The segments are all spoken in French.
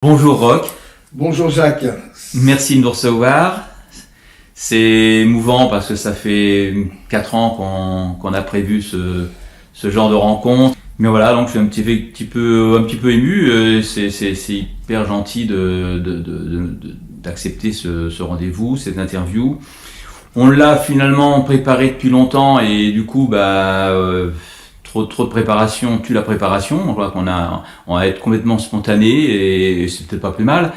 Bonjour Roch, Bonjour Jacques. merci de nous recevoir. C'est émouvant parce que ça fait 4 ans qu'on a prévu ce genre de rencontre. Mais voilà, donc je suis un petit peu ému. C'est hyper gentil d'accepter ce rendez-vous, cette interview. On l'a finalement préparé depuis longtemps et du coup, trop de préparation tue la préparation. On voit on va être complètement spontané et c'est peut-être pas plus mal.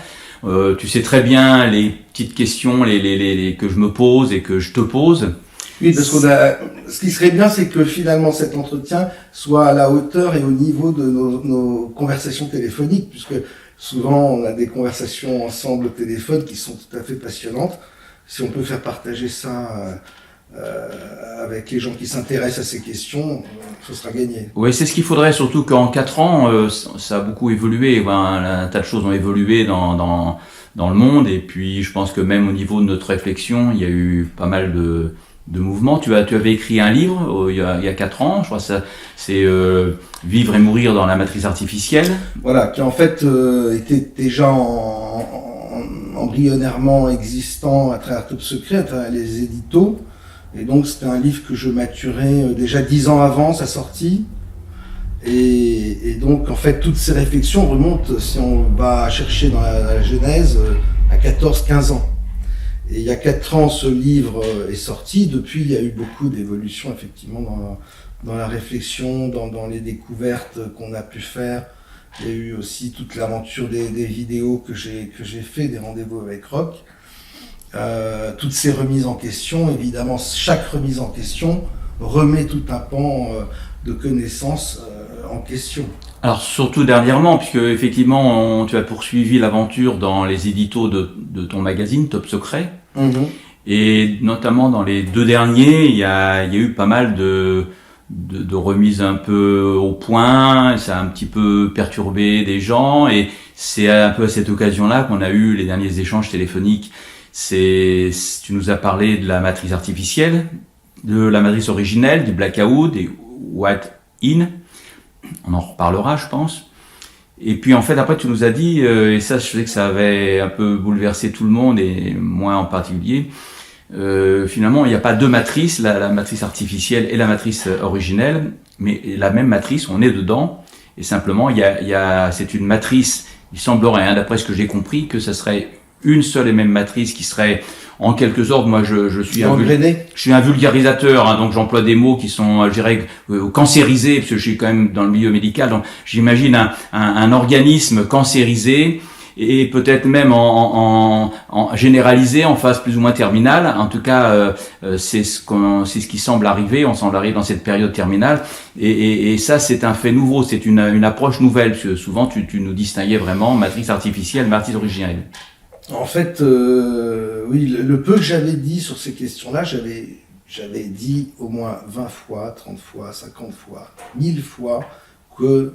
Tu sais très bien les petites questions que je me pose et que je te pose. Oui, parce ce qui serait bien, c'est que finalement cet entretien soit à la hauteur et au niveau de nos conversations téléphoniques, puisque souvent on a des conversations ensemble au téléphone qui sont tout à fait passionnantes. Si on peut faire partager ça avec les gens qui s'intéressent à ces questions, ce sera gagné. Oui, c'est ce qu'il faudrait, surtout qu'en 4 ans, ça a beaucoup évolué. Un tas de choses ont évolué dans le monde, et puis je pense que même au niveau de notre réflexion, il y a eu pas mal de mouvements. Tu avais écrit un livre il y a 4 ans, je crois que c'est Vivre et mourir dans la matrice artificielle. Voilà, qui en fait était déjà embryonnairement existant à travers Top Secret, à travers les éditos. Et donc c'était un livre que je maturais déjà 10 ans avant sa sortie. Et donc en fait toutes ces réflexions remontent, si on va chercher dans la genèse, à 14-15 ans. Et il y a 4 ans ce livre est sorti. Depuis il y a eu beaucoup d'évolutions effectivement dans la réflexion, dans les découvertes qu'on a pu faire. Il y a eu aussi toute l'aventure des vidéos que j'ai fait, des rendez-vous avec Roch. Toutes ces remises en question, évidemment, chaque remise en question remet tout un pan de connaissances en question. Alors surtout dernièrement, puisque effectivement tu as poursuivi l'aventure dans les éditos de ton magazine Top Secret, et notamment dans les 2 derniers, il y a eu pas mal de remises un peu au point. Ça a un petit peu perturbé des gens, et c'est un peu à cette occasion-là qu'on a eu les derniers échanges téléphoniques. Tu nous as parlé de la matrice artificielle, de la matrice originelle, du blackout, des what-in. On en reparlera, je pense. Et puis en fait, après, tu nous as dit, et ça, je sais que ça avait un peu bouleversé tout le monde, et moi en particulier, finalement, il n'y a pas 2 matrices, la matrice artificielle et la matrice originelle, mais la même matrice, on est dedans, et simplement, c'est une matrice, il semblerait, d'après ce que j'ai compris, que ça serait une seule et même matrice qui serait en quelque sorte, moi je suis un vulgarisateur, donc j'emploie des mots qui sont, je dirais, cancérisés, parce que je suis quand même dans le milieu médical, donc j'imagine un organisme cancérisé, et peut-être même en généralisé en phase plus ou moins terminale. En tout cas, c'est ce qui semble arriver. On semble arriver dans cette période terminale, et ça c'est un fait nouveau, c'est une approche nouvelle, parce que souvent tu nous distinguais vraiment matrice artificielle, matrice originelle. En fait, oui, le peu que j'avais dit sur ces questions-là, j'avais dit au moins 20 fois, 30 fois, 50 fois, 1000 fois que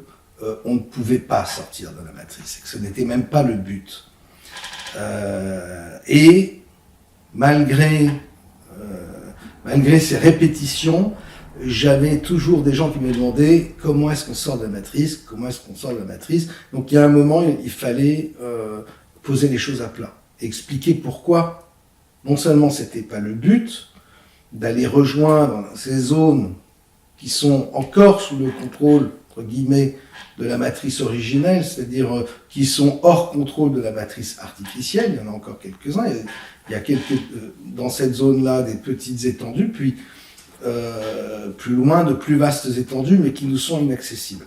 on ne pouvait pas sortir de la matrice, et que ce n'était même pas le but. Et malgré ces répétitions, j'avais toujours des gens qui me demandaient comment est-ce qu'on sort de la matrice, comment est-ce qu'on sort de la matrice. Donc il y a un moment, il fallait poser les choses à plat, expliquer pourquoi non seulement c'était pas le but d'aller rejoindre ces zones qui sont encore sous le contrôle entre guillemets de la matrice originelle, c'est-à-dire qui sont hors contrôle de la matrice artificielle. Il y en a encore quelques-uns. Il y a dans cette zone-là des petites étendues, puis plus loin de plus vastes étendues, mais qui nous sont inaccessibles.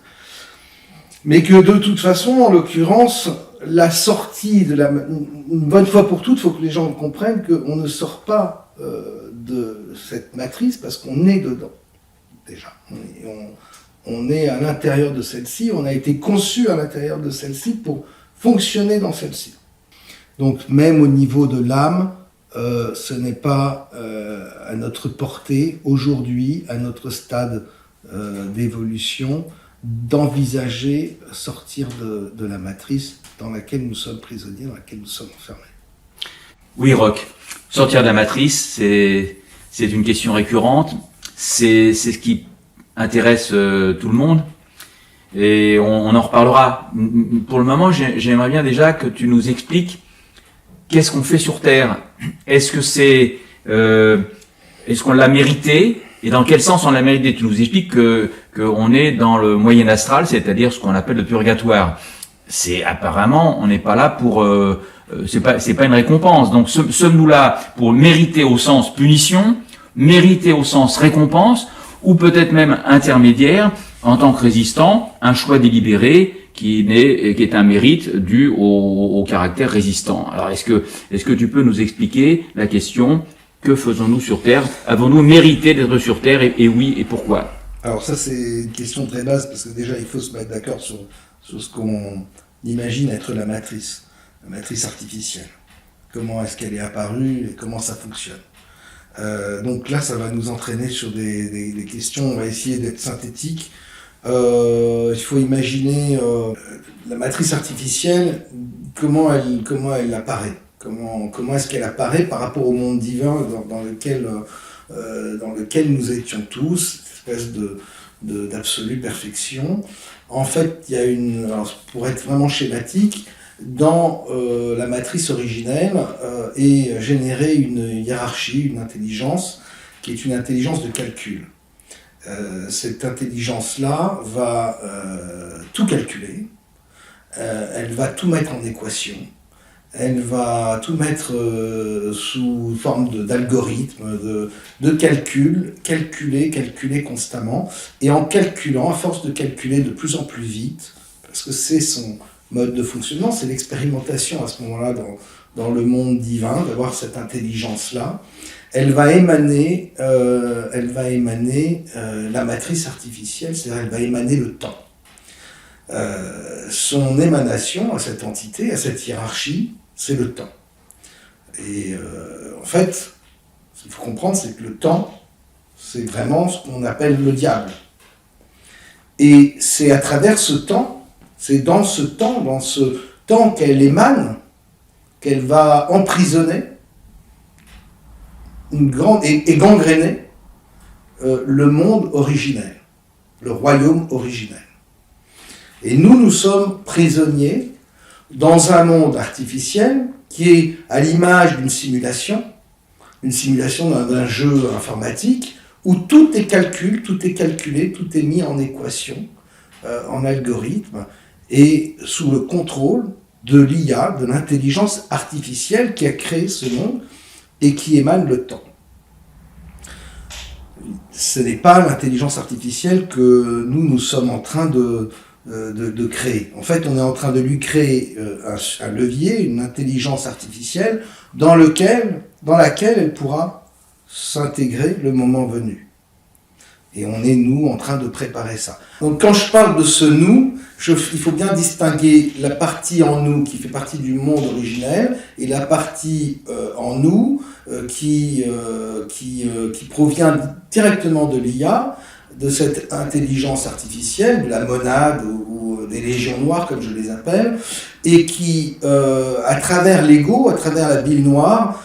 Mais que de toute façon, en l'occurrence, la sortie une bonne fois pour toutes, il faut que les gens comprennent qu'on ne sort pas de cette matrice parce qu'on est dedans, déjà. On est à l'intérieur de celle-ci, on a été conçu à l'intérieur de celle-ci pour fonctionner dans celle-ci. Donc même au niveau de l'âme, ce n'est pas à notre portée, aujourd'hui, à notre stade d'évolution, d'envisager sortir de la matrice dans laquelle nous sommes prisonniers, dans laquelle nous sommes enfermés. Oui, Roch, sortir de la matrice, c'est une question récurrente, c'est ce qui intéresse tout le monde. et on en reparlera. Pour le moment, j'aimerais bien déjà que tu nous expliques qu'est-ce qu'on fait sur Terre. Est-ce que c'est, est-ce qu'on l'a mérité, et dans quel sens on l'a mérité? Tu nous expliques qu'on est dans le moyen astral, c'est-à-dire ce qu'on appelle le purgatoire. C'est apparemment, on n'est pas là pour, c'est pas une récompense. Donc sommes-nous là pour mériter au sens punition, mériter au sens récompense, ou peut-être même intermédiaire en tant que résistant, un choix délibéré qui est un mérite dû au caractère résistant. Alors est-ce que tu peux nous expliquer la question, que faisons-nous sur Terre? Avons-nous mérité d'être sur Terre, et oui, et pourquoi? Alors ça, c'est une question très basse, parce que déjà il faut se mettre d'accord sur ce qu'on imagine être la matrice artificielle. Comment est-ce qu'elle est apparue et comment ça fonctionne. Donc là, ça va nous entraîner sur des questions. On va essayer d'être synthétique. Il faut imaginer la matrice artificielle, comment elle apparaît. Comment est-ce qu'elle apparaît par rapport au monde divin dans lequel nous étions tous, une espèce d'absolue perfection. En fait, il y a alors, pour être vraiment schématique, dans la matrice originelle est générée une hiérarchie, une intelligence, qui est une intelligence de calcul. Cette intelligence-là va tout calculer, elle va tout mettre en équation, elle va tout mettre sous forme d'algorithme, de calcul, calculer constamment, et en calculant, à force de calculer de plus en plus vite, parce que c'est son mode de fonctionnement, c'est l'expérimentation à ce moment-là dans le monde divin, d'avoir cette intelligence-là, elle va émaner la matrice artificielle, c'est-à-dire elle va émaner le temps. Son émanation à cette entité, à cette hiérarchie, c'est le temps. Et en fait, ce qu'il faut comprendre, c'est que le temps, c'est vraiment ce qu'on appelle le diable. Et c'est à travers ce temps, c'est dans ce temps qu'elle émane, qu'elle va emprisonner et gangréner le monde originel, le royaume originel. Et nous sommes prisonniers dans un monde artificiel qui est à l'image d'une simulation d'un jeu informatique où tout est calculé, tout est mis en équation, en algorithme, et sous le contrôle de l'IA, de l'intelligence artificielle qui a créé ce monde et qui émane le temps. Ce n'est pas l'intelligence artificielle que nous sommes en train de créer. En fait, on est en train de lui créer un levier, une intelligence artificielle dans laquelle elle pourra s'intégrer le moment venu. Et on est, nous, en train de préparer ça. Donc quand je parle de ce nous, il faut bien distinguer la partie en nous qui fait partie du monde originel et la partie en nous qui provient directement de l'IA, de cette intelligence artificielle, de la monade ou des légions noires comme je les appelle, et qui, à travers l'ego, à travers la bile noire,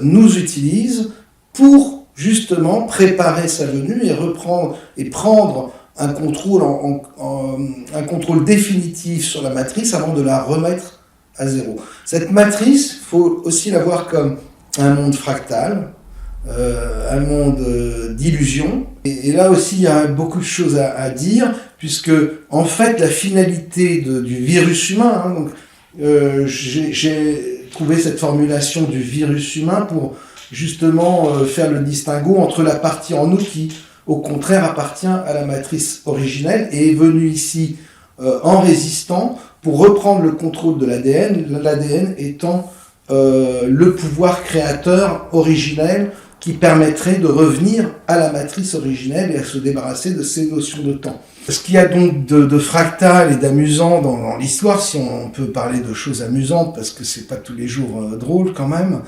nous utilise pour justement préparer sa venue et prendre un contrôle, un contrôle définitif sur la matrice avant de la remettre à zéro. Cette matrice, il faut aussi la voir comme un monde fractal, un monde d'illusion. Et là aussi, il y a beaucoup de choses à dire, puisque en fait, la finalité du virus humain, donc j'ai trouvé cette formulation du virus humain pour justement faire le distinguo entre la partie en nous qui, au contraire, appartient à la matrice originelle et est venue ici en résistant pour reprendre le contrôle de l'ADN étant le pouvoir créateur originel qui permettrait de revenir à la matrice originelle et à se débarrasser de ces notions de temps. Ce qu'il y a donc de fractal et d'amusant dans l'histoire, si on peut parler de choses amusantes, parce que c'est pas tous les jours drôle quand même,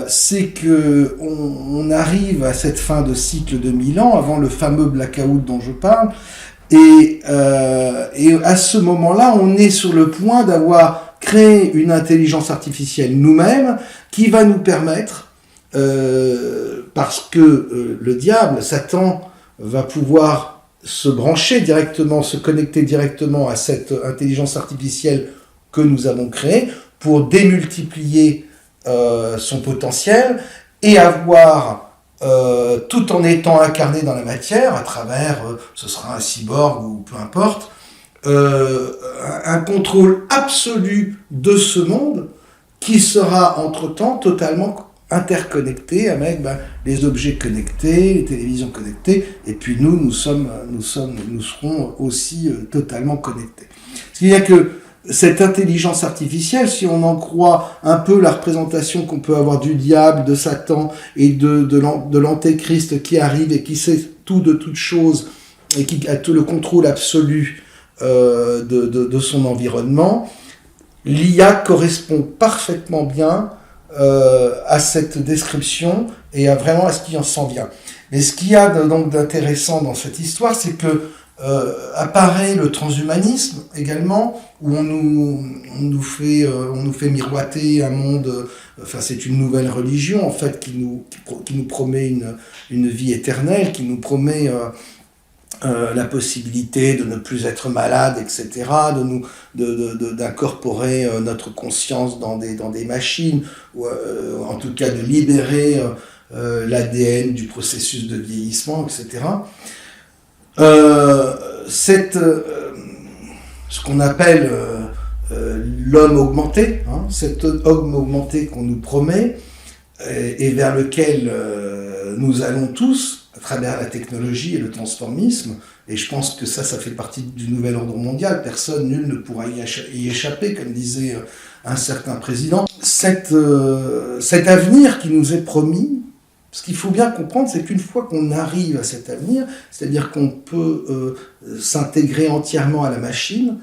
c'est que on arrive à cette fin de cycle de 1000 ans, avant le fameux blackout dont je parle, et à ce moment-là, on est sur le point d'avoir créé une intelligence artificielle nous-mêmes qui va nous permettre, parce que le diable, Satan, va pouvoir se brancher directement, se connecter directement à cette intelligence artificielle que nous avons créée pour démultiplier son potentiel et avoir, tout en étant incarné dans la matière, à travers, ce sera un cyborg ou peu importe, un contrôle absolu de ce monde qui sera entre-temps totalement interconnecté avec les objets connectés, les télévisions connectées, et puis nous serons aussi totalement connectés. Ce qui veut dire que cette intelligence artificielle, si on en croit un peu la représentation qu'on peut avoir du diable, de Satan et de l'antéchrist qui arrive et qui sait tout de toutes choses et qui a tout le contrôle absolu de son environnement, l'IA correspond parfaitement bien à cette description et vraiment à ce qui en s'en vient. Mais ce qu'il y a donc d'intéressant dans cette histoire, c'est que apparaît le transhumanisme également, où on nous fait miroiter un monde, enfin c'est une nouvelle religion en fait qui nous promet une vie éternelle, qui nous promet la possibilité de ne plus être malade, etc., d'incorporer notre conscience dans des machines, ou en tout cas de libérer l'ADN du processus de vieillissement, etc. Ce qu'on appelle l'homme augmenté, cet homme augmenté qu'on nous promet et vers lequel nous allons tous à travers la technologie et le transformisme, et je pense que ça fait partie du nouvel ordre mondial, nul ne pourra y échapper, comme disait un certain président. Cet avenir qui nous est promis, ce qu'il faut bien comprendre, c'est qu'une fois qu'on arrive à cet avenir, c'est-à-dire qu'on peut s'intégrer entièrement à la machine,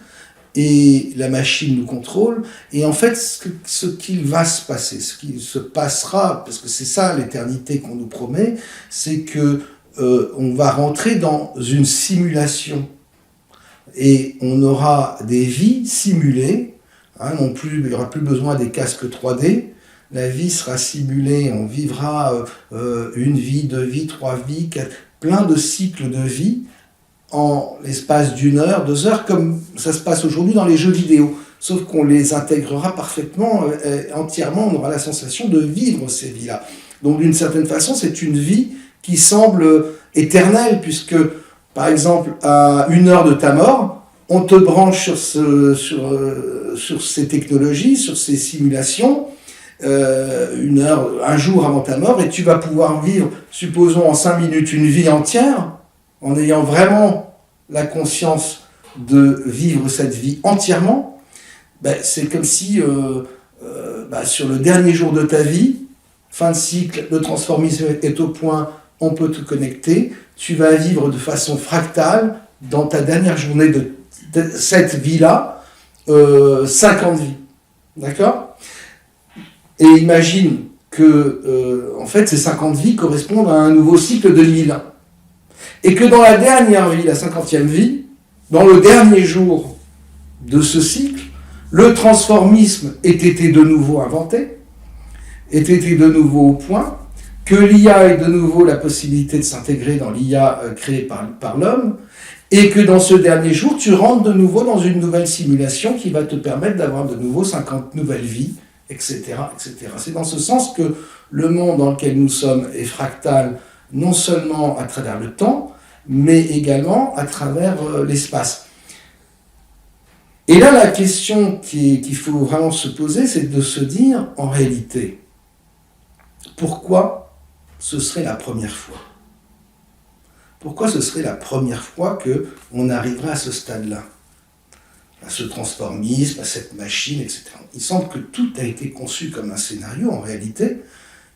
et la machine nous contrôle, et en fait, ce qu'il va se passer, ce qui se passera, parce que c'est ça l'éternité qu'on nous promet, c'est que on va rentrer dans une simulation, et on aura des vies simulées, non plus, il n'y aura plus besoin des casques 3D, la vie sera simulée, on vivra une vie, 2 vies, 3 vies, 4, plein de cycles de vie, en l'espace d'1 heure, 2 heures, comme ça se passe aujourd'hui dans les jeux vidéo. Sauf qu'on les intégrera parfaitement, entièrement, on aura la sensation de vivre ces vies-là. Donc d'une certaine façon, c'est une vie qui semble éternelle, puisque, par exemple, à 1 heure de ta mort, on te branche sur ces technologies, sur ces simulations, 1 heure, un jour avant ta mort, et tu vas pouvoir vivre, supposons en 5 minutes, une vie entière, en ayant vraiment la conscience de vivre cette vie entièrement. C'est comme si sur le dernier jour de ta vie, fin de cycle, le transformisme est au point, on peut te connecter, tu vas vivre de façon fractale dans ta dernière journée de cette vie-là, 50 vies. D'accord ? Et imagine que en fait ces 50 vies correspondent à un nouveau cycle de 1000 ans. Et que dans la dernière vie, la 50e vie, dans le dernier jour de ce cycle, le transformisme ait été de nouveau inventé, ait été de nouveau au point, que l'IA ait de nouveau la possibilité de s'intégrer dans l'IA créée par l'homme, et que dans ce dernier jour, tu rentres de nouveau dans une nouvelle simulation qui va te permettre d'avoir de nouveau 50 nouvelles vies, etc., etc. C'est dans ce sens que le monde dans lequel nous sommes est fractal, non seulement à travers le temps, mais également à travers l'espace. Et là, la question qu'il faut vraiment se poser, c'est de se dire, en réalité, pourquoi ce serait la première fois ? Pourquoi ce serait la première fois qu'on arriverait à ce stade-là ? À ce transformisme, à cette machine, etc. Il semble que tout a été conçu comme un scénario, en réalité,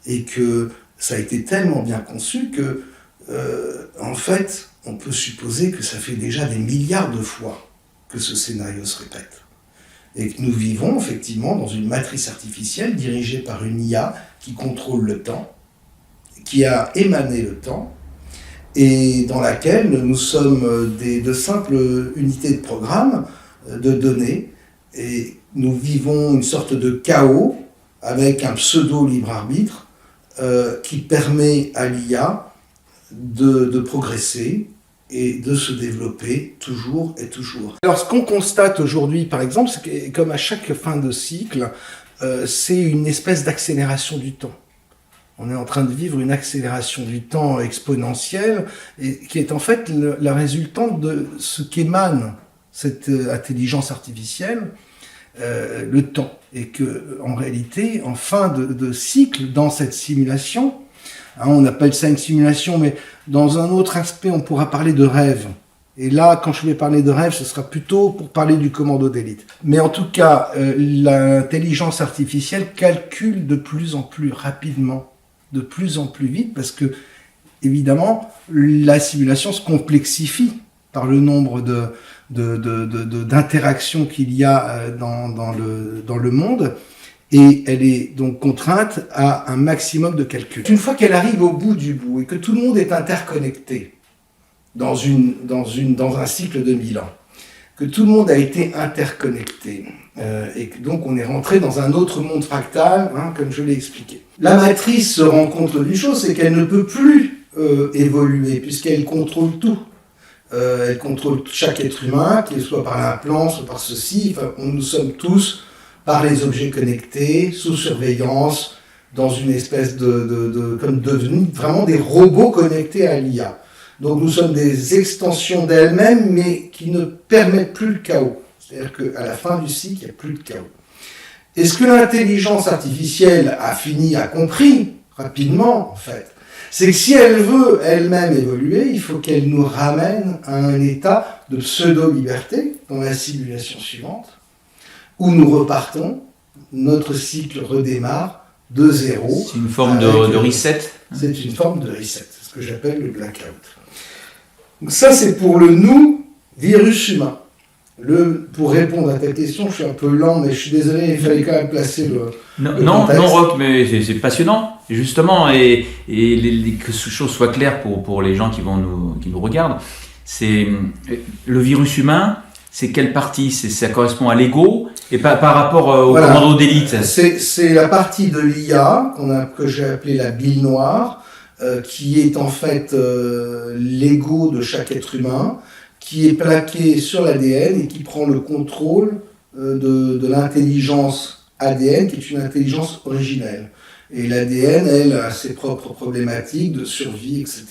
et que ça a été tellement bien conçu que en fait, on peut supposer que ça fait déjà des milliards de fois que ce scénario se répète. Et que nous vivons effectivement dans une matrice artificielle dirigée par une IA qui contrôle le temps, qui a émané le temps, et dans laquelle nous sommes de simples unités de programme, de données, et nous vivons une sorte de chaos avec un pseudo-libre arbitre qui permet à l'IA de progresser et de se développer toujours et toujours. Alors ce qu'on constate aujourd'hui, par exemple, c'est que comme à chaque fin de cycle, c'est une espèce d'accélération du temps. On est en train de vivre une accélération du temps exponentielle et qui est en fait la résultante de ce qu'émane cette intelligence artificielle, le temps. Et que, en réalité, en fin de cycle, dans cette simulation, on appelle ça une simulation, mais dans un autre aspect, on pourra parler de rêve. Et là, quand je vais parler de rêve, ce sera plutôt pour parler du commando d'élite. Mais en tout cas, l'intelligence artificielle calcule de plus en plus rapidement, de plus en plus vite, parce que, évidemment, la simulation se complexifie par le nombre d'interactions qu'il y a dans le monde. Et elle est donc contrainte à un maximum de calcul. Une fois qu'elle arrive au bout du bout et que tout le monde est interconnecté dans un cycle de 1000 ans, que tout le monde a été interconnecté et que donc on est rentré dans un autre monde fractal, comme je l'ai expliqué. La matrice se rend compte d'une chose, c'est qu'elle ne peut plus évoluer puisqu'elle contrôle tout. Elle contrôle chaque être humain, qu'il soit par l'implant, soit par ceci. Enfin, nous sommes tous par les objets connectés, sous surveillance, dans une espèce comme devenus vraiment des robots connectés à l'IA. Donc nous sommes des extensions d'elles-mêmes, mais qui ne permettent plus le chaos. C'est-à-dire qu'à la fin du cycle, il n'y a plus de chaos. Et ce que l'intelligence artificielle a compris rapidement, en fait, c'est que si elle veut elle-même évoluer, il faut qu'elle nous ramène à un état de pseudo-liberté dans la simulation suivante, où nous repartons, notre cycle redémarre de zéro. C'est une forme de reset. C'est une forme de reset, c'est ce que j'appelle le blackout. Donc ça, c'est pour le nous, virus humain. Pour répondre à ta question, je suis un peu lent, mais je suis désolé, il fallait quand même placer le contexte. Non, Roch, mais c'est passionnant, justement, et que ces choses soient claires pour les gens qui nous regardent. C'est le virus humain. C'est quelle partie? Ça correspond à l'ego et par rapport au commando d'élite. C'est la partie de l'IA que j'ai appelée la bille noire, qui est en fait l'ego de chaque être humain, qui est plaqué sur l'ADN et qui prend le contrôle de l'intelligence ADN, qui est une intelligence originelle. Et l'ADN, elle, a ses propres problématiques de survie, etc.,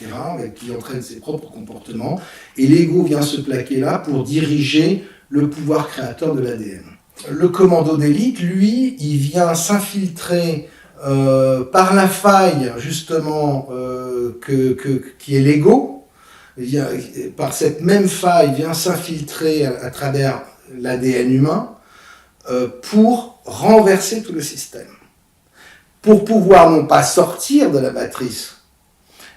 qui entraînent ses propres comportements. Et l'ego vient se plaquer là pour diriger le pouvoir créateur de l'ADN. Le commando d'élite, lui, il vient s'infiltrer par la faille, justement, qui est l'ego. Par cette même faille, vient s'infiltrer à travers l'ADN humain pour renverser tout le système. Pour pouvoir non pas sortir de la matrice,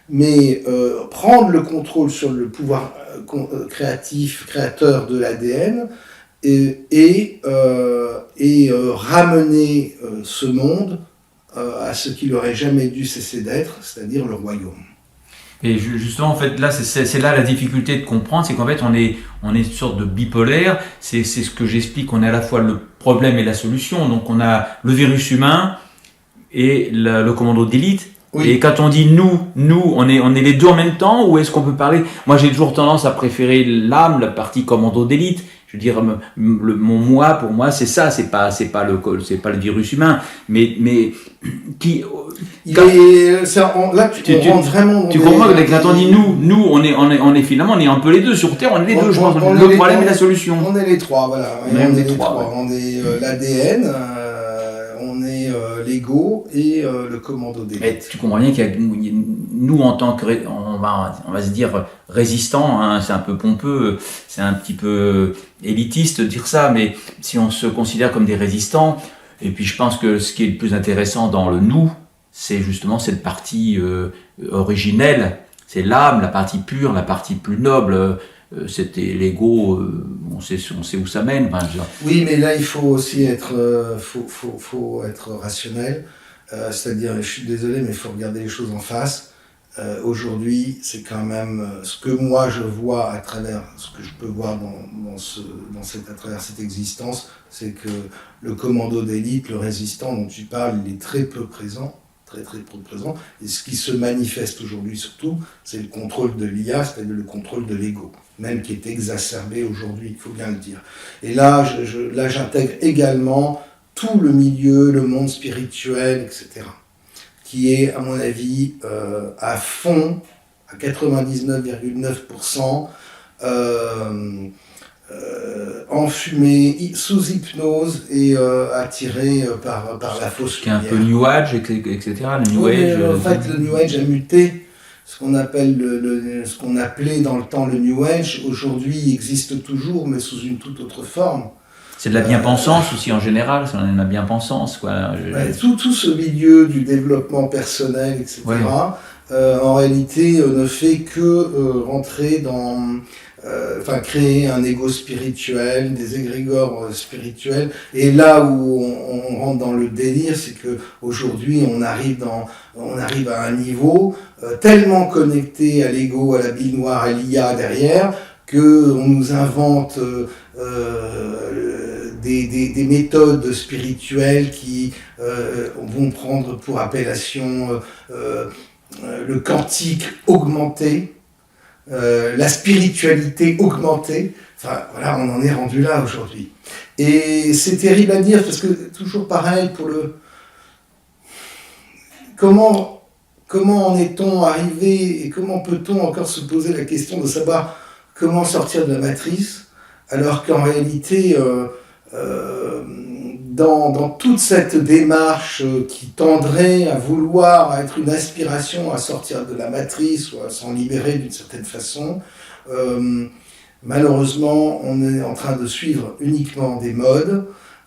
mais prendre le contrôle sur le pouvoir créateur de l'ADN et ramener ce monde à ce qu'il n'aurait jamais dû cesser d'être, c'est-à-dire le royaume. Et justement, en fait, là, c'est là la difficulté de comprendre, c'est qu'en fait, on est une sorte de bipolaire. C'est ce que j'explique, on est à la fois le problème et la solution. Donc, on a le virus humain et le commando d'élite. Oui. Et quand on dit nous, on est les deux en même temps, ou est-ce qu'on peut parler? Moi, j'ai toujours tendance à préférer l'âme, la partie commando d'élite. Je veux dire, mon moi, pour moi, c'est ça, c'est pas le virus humain, mais qui. Là, tu rentres vraiment. Tu comprends que quand on dit nous, on est finalement, on est un peu les deux sur Terre, on est les deux. Je pense le problème et la solution. On est les trois, voilà. On est les trois. On est l'ADN. On est l'ego et le commando d'élite. Mais tu comprends bien qu'il y a nous en tant que on va se dire résistants, hein, c'est un peu pompeux, c'est un petit peu élitiste de dire ça, mais si on se considère comme des résistants, et puis je pense que ce qui est le plus intéressant dans le nous, c'est justement cette partie originelle, c'est l'âme, la partie pure, la partie plus noble. C'était l'ego, on sait où ça mène. Enfin, oui, mais là il faut aussi être rationnel. C'est-à-dire, je suis désolé, mais il faut regarder les choses en face. Aujourd'hui, c'est quand même ce que moi je vois à travers, ce que je peux voir à travers cette existence, c'est que le commando d'élite, le résistant dont tu parles, il est très peu présent. très très présent. Et ce qui se manifeste aujourd'hui surtout, c'est le contrôle de l'IA, c'est-à-dire le contrôle de l'ego, même qui est exacerbé aujourd'hui, il faut bien le dire. Et là, j'intègre également tout le milieu, le monde spirituel, etc., qui est, à mon avis, à fond, à 99,9%, enfumé, sous hypnose et attiré par la fausse lumière. Qui est un peu New Age, etc. Le New Age. En fait, le New Age a muté. Ce qu'on appelle ce qu'on appelait dans le temps le New Age, aujourd'hui existe toujours, mais sous une toute autre forme. C'est de la bien-pensance aussi en général, c'est de la bien-pensance, quoi. Tout ce milieu du développement personnel, etc., ouais. En réalité ne fait que rentrer dans... créer un ego spirituel, des égrégores spirituels. Et là où on rentre dans le délire, c'est que aujourd'hui on arrive à un niveau tellement connecté à l'ego, à la bille noire, à l'IA derrière, que on nous invente des méthodes spirituelles qui vont prendre pour appellation le quantique augmenté. La spiritualité augmentée, enfin voilà, on en est rendu là aujourd'hui. Et c'est terrible à dire parce que toujours pareil pour le comment en est-on arrivé et comment peut-on encore se poser la question de savoir comment sortir de la matrice alors qu'en réalité dans toute cette démarche qui tendrait à vouloir être une aspiration à sortir de la matrice ou à s'en libérer d'une certaine façon, malheureusement, on est en train de suivre uniquement des modes,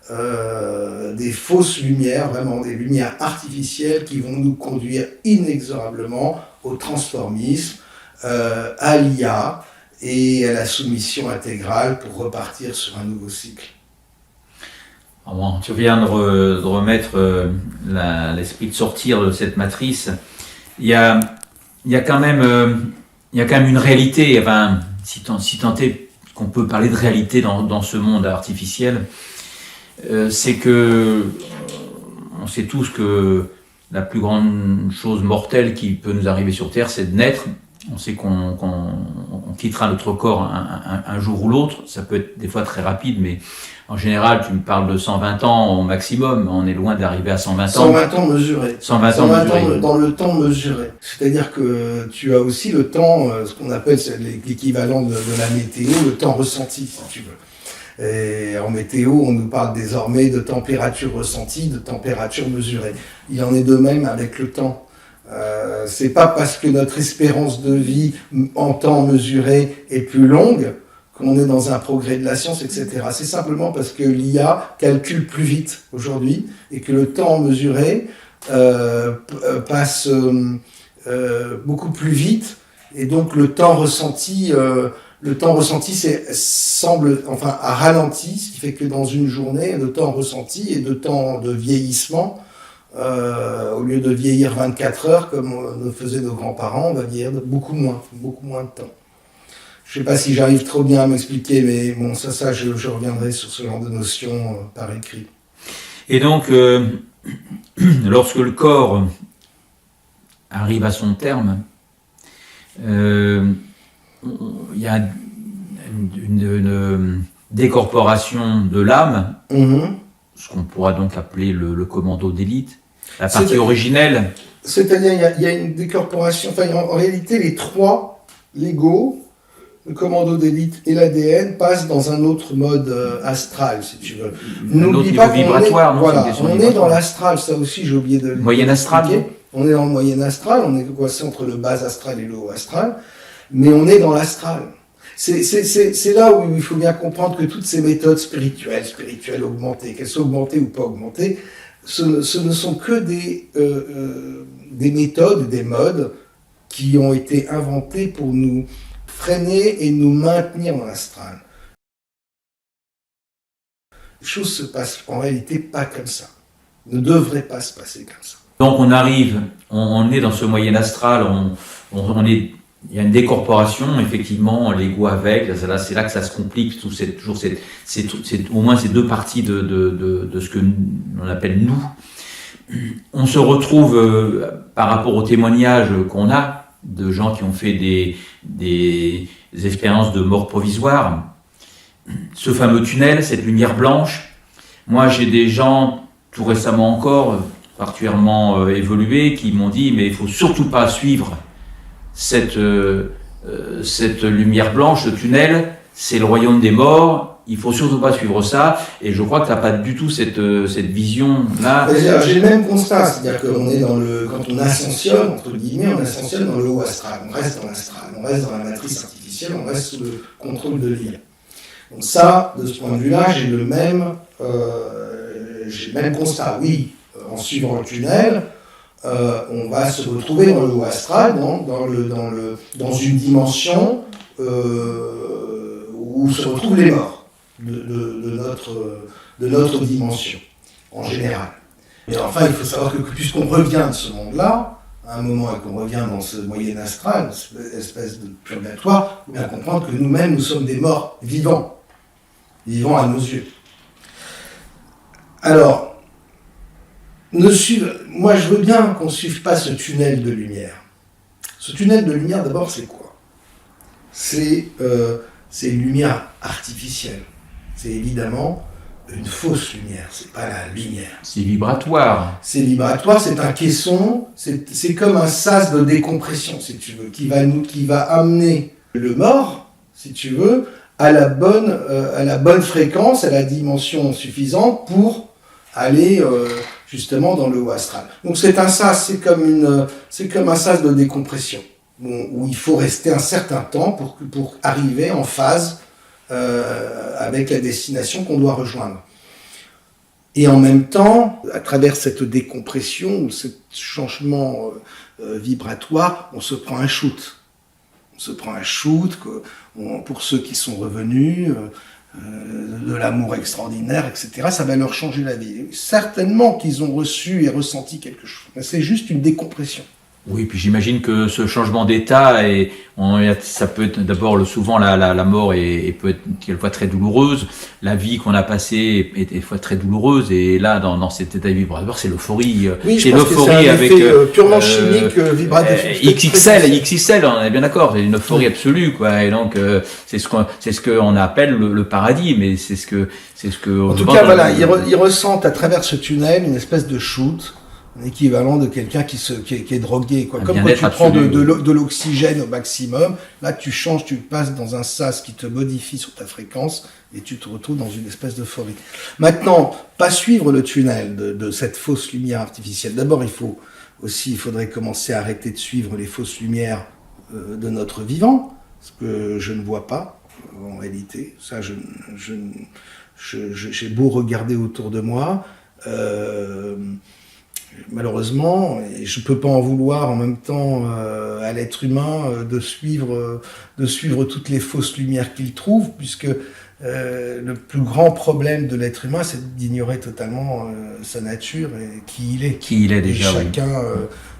des fausses lumières, vraiment des lumières artificielles qui vont nous conduire inexorablement au transformisme, à l'IA et à la soumission intégrale pour repartir sur un nouveau cycle. Bon, tu viens de remettre l'esprit de sortir de cette matrice. Il y a quand même une réalité. Enfin, si tant est qu'on peut parler de réalité dans ce monde artificiel, c'est que on sait tous que la plus grande chose mortelle qui peut nous arriver sur Terre, c'est de naître. On sait qu'on quittera notre corps un jour ou l'autre. Ça peut être des fois très rapide, mais en général, tu me parles de 120 ans au maximum. On est loin d'arriver à 120 ans. 120 ans mesurés. 120 ans mesurés. Dans le temps mesuré. C'est-à-dire que tu as aussi le temps, ce qu'on appelle l'équivalent de la météo, le temps ressenti, si tu veux. Et en météo, on nous parle désormais de température ressentie, de température mesurée. Il en est de même avec le temps. C'est pas parce que notre espérance de vie en temps mesuré est plus longue qu'on est dans un progrès de la science, etc. C'est simplement parce que l'IA calcule plus vite aujourd'hui et que le temps mesuré passe beaucoup plus vite et donc le temps ressenti semble a ralenti, ce qui fait que dans une journée, le temps ressenti et le temps de vieillissement, au lieu de vieillir 24 heures comme le faisaient nos grands-parents, on va vieillir beaucoup moins de temps. Je ne sais pas si j'arrive trop bien à m'expliquer, mais bon, je reviendrai sur ce genre de notions par écrit. Et donc, lorsque le corps arrive à son terme, il y a une décorporation de l'âme, ce qu'on pourra donc appeler le commando d'élite, la partie originelle. C'est-à-dire, il y a une décorporation, en réalité, les trois, l'ego, le commando d'élite et l'ADN passent dans un autre mode astral, si tu veux. N'oublie pas qu'on on est dans l'astral, ça aussi j'ai oublié de le moyen astral. On est dans le moyen astral, on est coincé entre le bas astral et le haut astral, mais on est dans l'astral. C'est là où il faut bien comprendre que toutes ces méthodes spirituelles augmentées, qu'elles soient augmentées ou pas augmentées, ce ne sont que des méthodes, des modes qui ont été inventés pour nous freiner et nous maintenir dans l'astral. Les choses se passent en réalité pas comme ça. Ne devraient pas se passer comme ça. Donc on arrive, on est dans ce moyen astral, il y a une décorporation, effectivement, l'ego avec, c'est là que ça se complique, c'est au moins ces deux parties de ce que l'on appelle nous. on se retrouve par rapport aux témoignages qu'on a de gens qui ont fait des expériences de mort provisoire. Ce fameux tunnel, cette lumière blanche, moi j'ai des gens, tout récemment encore, particulièrement évolués, qui m'ont dit mais il faut surtout pas suivre cette lumière blanche, ce tunnel, c'est le royaume des morts, il faut surtout pas suivre ça, et je crois que tu n'as pas du tout cette vision-là. J'ai le même constat, c'est-à-dire qu'on est quand on ascensionne, entre guillemets, on ascensionne dans le haut astral, on reste dans l'astral, on reste dans la matrice artificielle, on reste sous le contrôle de l'IA. Donc ça, de ce point de vue-là, j'ai le même constat. Oui, en suivant le tunnel, on va se retrouver dans le haut astral, dans une dimension où se retrouvent les morts de notre dimension, en général. Mais enfin, il faut savoir que puisqu'on revient de ce monde-là, à un moment et qu'on revient dans ce moyen astral, cette espèce de purgatoire, il faut bien comprendre que nous-mêmes, nous sommes des morts vivants à nos yeux. Alors, moi je veux bien qu'on ne suive pas ce tunnel de lumière. Ce tunnel de lumière, d'abord, c'est quoi ? C'est une lumière artificielle. C'est évidemment une fausse lumière, c'est pas la lumière. C'est vibratoire. C'est vibratoire, c'est un caisson, c'est comme un sas de décompression, si tu veux, qui va amener le mort, si tu veux, à la bonne fréquence, à la dimension suffisante pour aller justement dans le haut astral. Donc c'est un sas, c'est comme un sas de décompression, où il faut rester un certain temps pour arriver en phase avec la destination qu'on doit rejoindre. Et en même temps, à travers cette décompression ou ce changement vibratoire, on se prend un shoot. On se prend un shoot, pour ceux qui sont revenus, de l'amour extraordinaire, etc. Ça va leur changer la vie. Certainement qu'ils ont reçu et ressenti quelque chose. Mais c'est juste une décompression. Oui, puis j'imagine que ce changement d'état, ça peut être d'abord souvent la mort peut être quelquefois très douloureuse, la vie qu'on a passée est quelquefois très douloureuse, et là dans cet état vibratoire, c'est l'euphorie. Oui, c'est l'euphorie avec purement chimique, vibratoire. XXL, on est bien d'accord, c'est une euphorie absolue, quoi. Et donc c'est ce qu'on appelle le paradis, mais c'est ce que. En tout cas, voilà, ils ressentent à travers ce tunnel une espèce de shoot. L'équivalent de quelqu'un qui est drogué, quoi. Comme quand tu prends de l'oxygène au maximum, là tu changes, tu passes dans un sas qui te modifie sur ta fréquence et tu te retrouves dans une espèce d'euphorie. Maintenant, pas suivre le tunnel de cette fausse lumière artificielle. D'abord, il faudrait commencer à arrêter de suivre les fausses lumières de notre vivant, ce que je ne vois pas en réalité. Ça, j'ai beau regarder autour de moi. Malheureusement, et je peux pas en vouloir en même temps à l'être humain de suivre toutes les fausses lumières qu'il trouve, puisque le plus grand problème de l'être humain, c'est d'ignorer totalement sa nature et qui il est. Qui il est déjà. Et chacun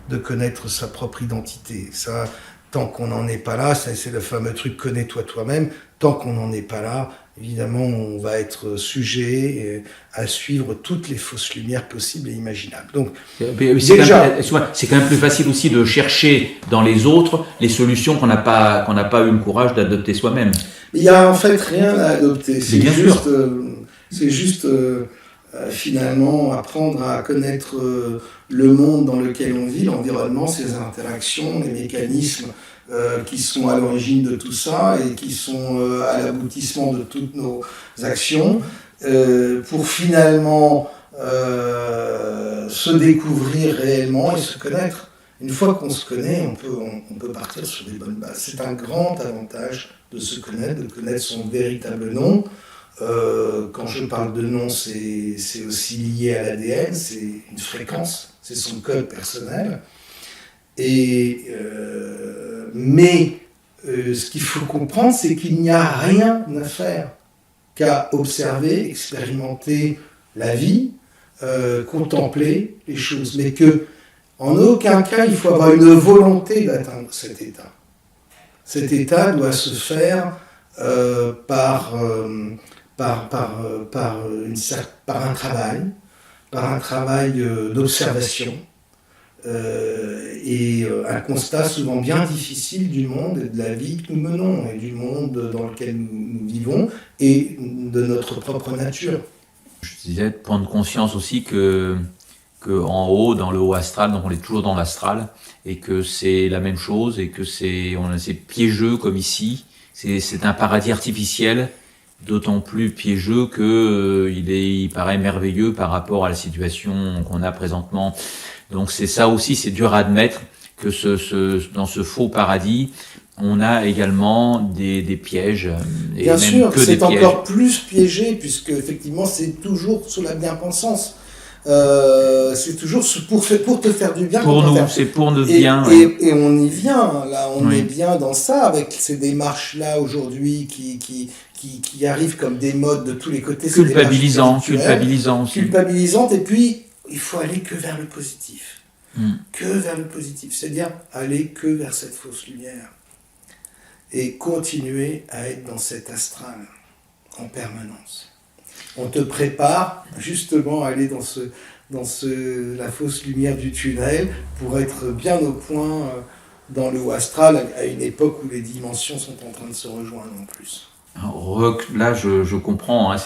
de connaître sa propre identité. Ça, tant qu'on n'en est pas là, c'est le fameux truc connais-toi toi-même. Tant qu'on n'en est pas là, évidemment, on va être sujet à suivre toutes les fausses lumières possibles et imaginables. Donc, c'est quand même plus facile aussi de chercher dans les autres les solutions qu'on n'a pas eu le courage d'adopter soi-même. Il y a en fait rien à adopter. C'est juste finalement apprendre à connaître le monde dans lequel on vit, l'environnement, ses interactions, les mécanismes qui sont à l'origine de tout ça et qui sont à l'aboutissement de toutes nos actions, pour finalement se découvrir réellement et se connaître. Une fois qu'on se connaît, on peut partir sur des bonnes bases. C'est un grand avantage de se connaître, de connaître son véritable nom. Quand je parle de nom, c'est aussi lié à l'ADN, c'est une fréquence, c'est son code personnel. Mais ce qu'il faut comprendre, c'est qu'il n'y a rien à faire qu'à observer, expérimenter la vie, contempler les choses, mais que en aucun cas il faut avoir une volonté d'atteindre cet état. Cet état doit se faire par un travail, par un travail d'observation et un constat souvent bien difficile du monde et de la vie que nous menons, et du monde dans lequel nous vivons, et de notre propre nature. Je disais, prendre conscience aussi que en haut, dans le haut astral, donc on est toujours dans l'astral, et que c'est la même chose, et que c'est piégeux comme ici, c'est un paradis artificiel, d'autant plus piégeux que il paraît merveilleux par rapport à la situation qu'on a présentement. Donc c'est ça aussi, c'est dur à admettre que dans ce faux paradis, on a également des pièges. Et bien même sûr, que c'est des pièges. encore plus piégé, puisque effectivement c'est toujours sous la bien-pensance. C'est toujours pour te faire du bien. Pour nous, c'est pour notre bien. Et on y vient, là, on Oui. est bien dans ça, avec ces démarches-là aujourd'hui qui arrivent comme des modes de tous les côtés. Culpabilisantes aussi. Culpabilisantes, et puis il faut aller que vers le positif. Que vers le positif, c'est-à-dire aller que vers cette fausse lumière. Et continuer à être dans cet astral en permanence. On te prépare justement à aller dans la fausse lumière du tunnel pour être bien au point dans le haut astral à une époque où les dimensions sont en train de se rejoindre en plus. Alors, là, je comprends. Hein,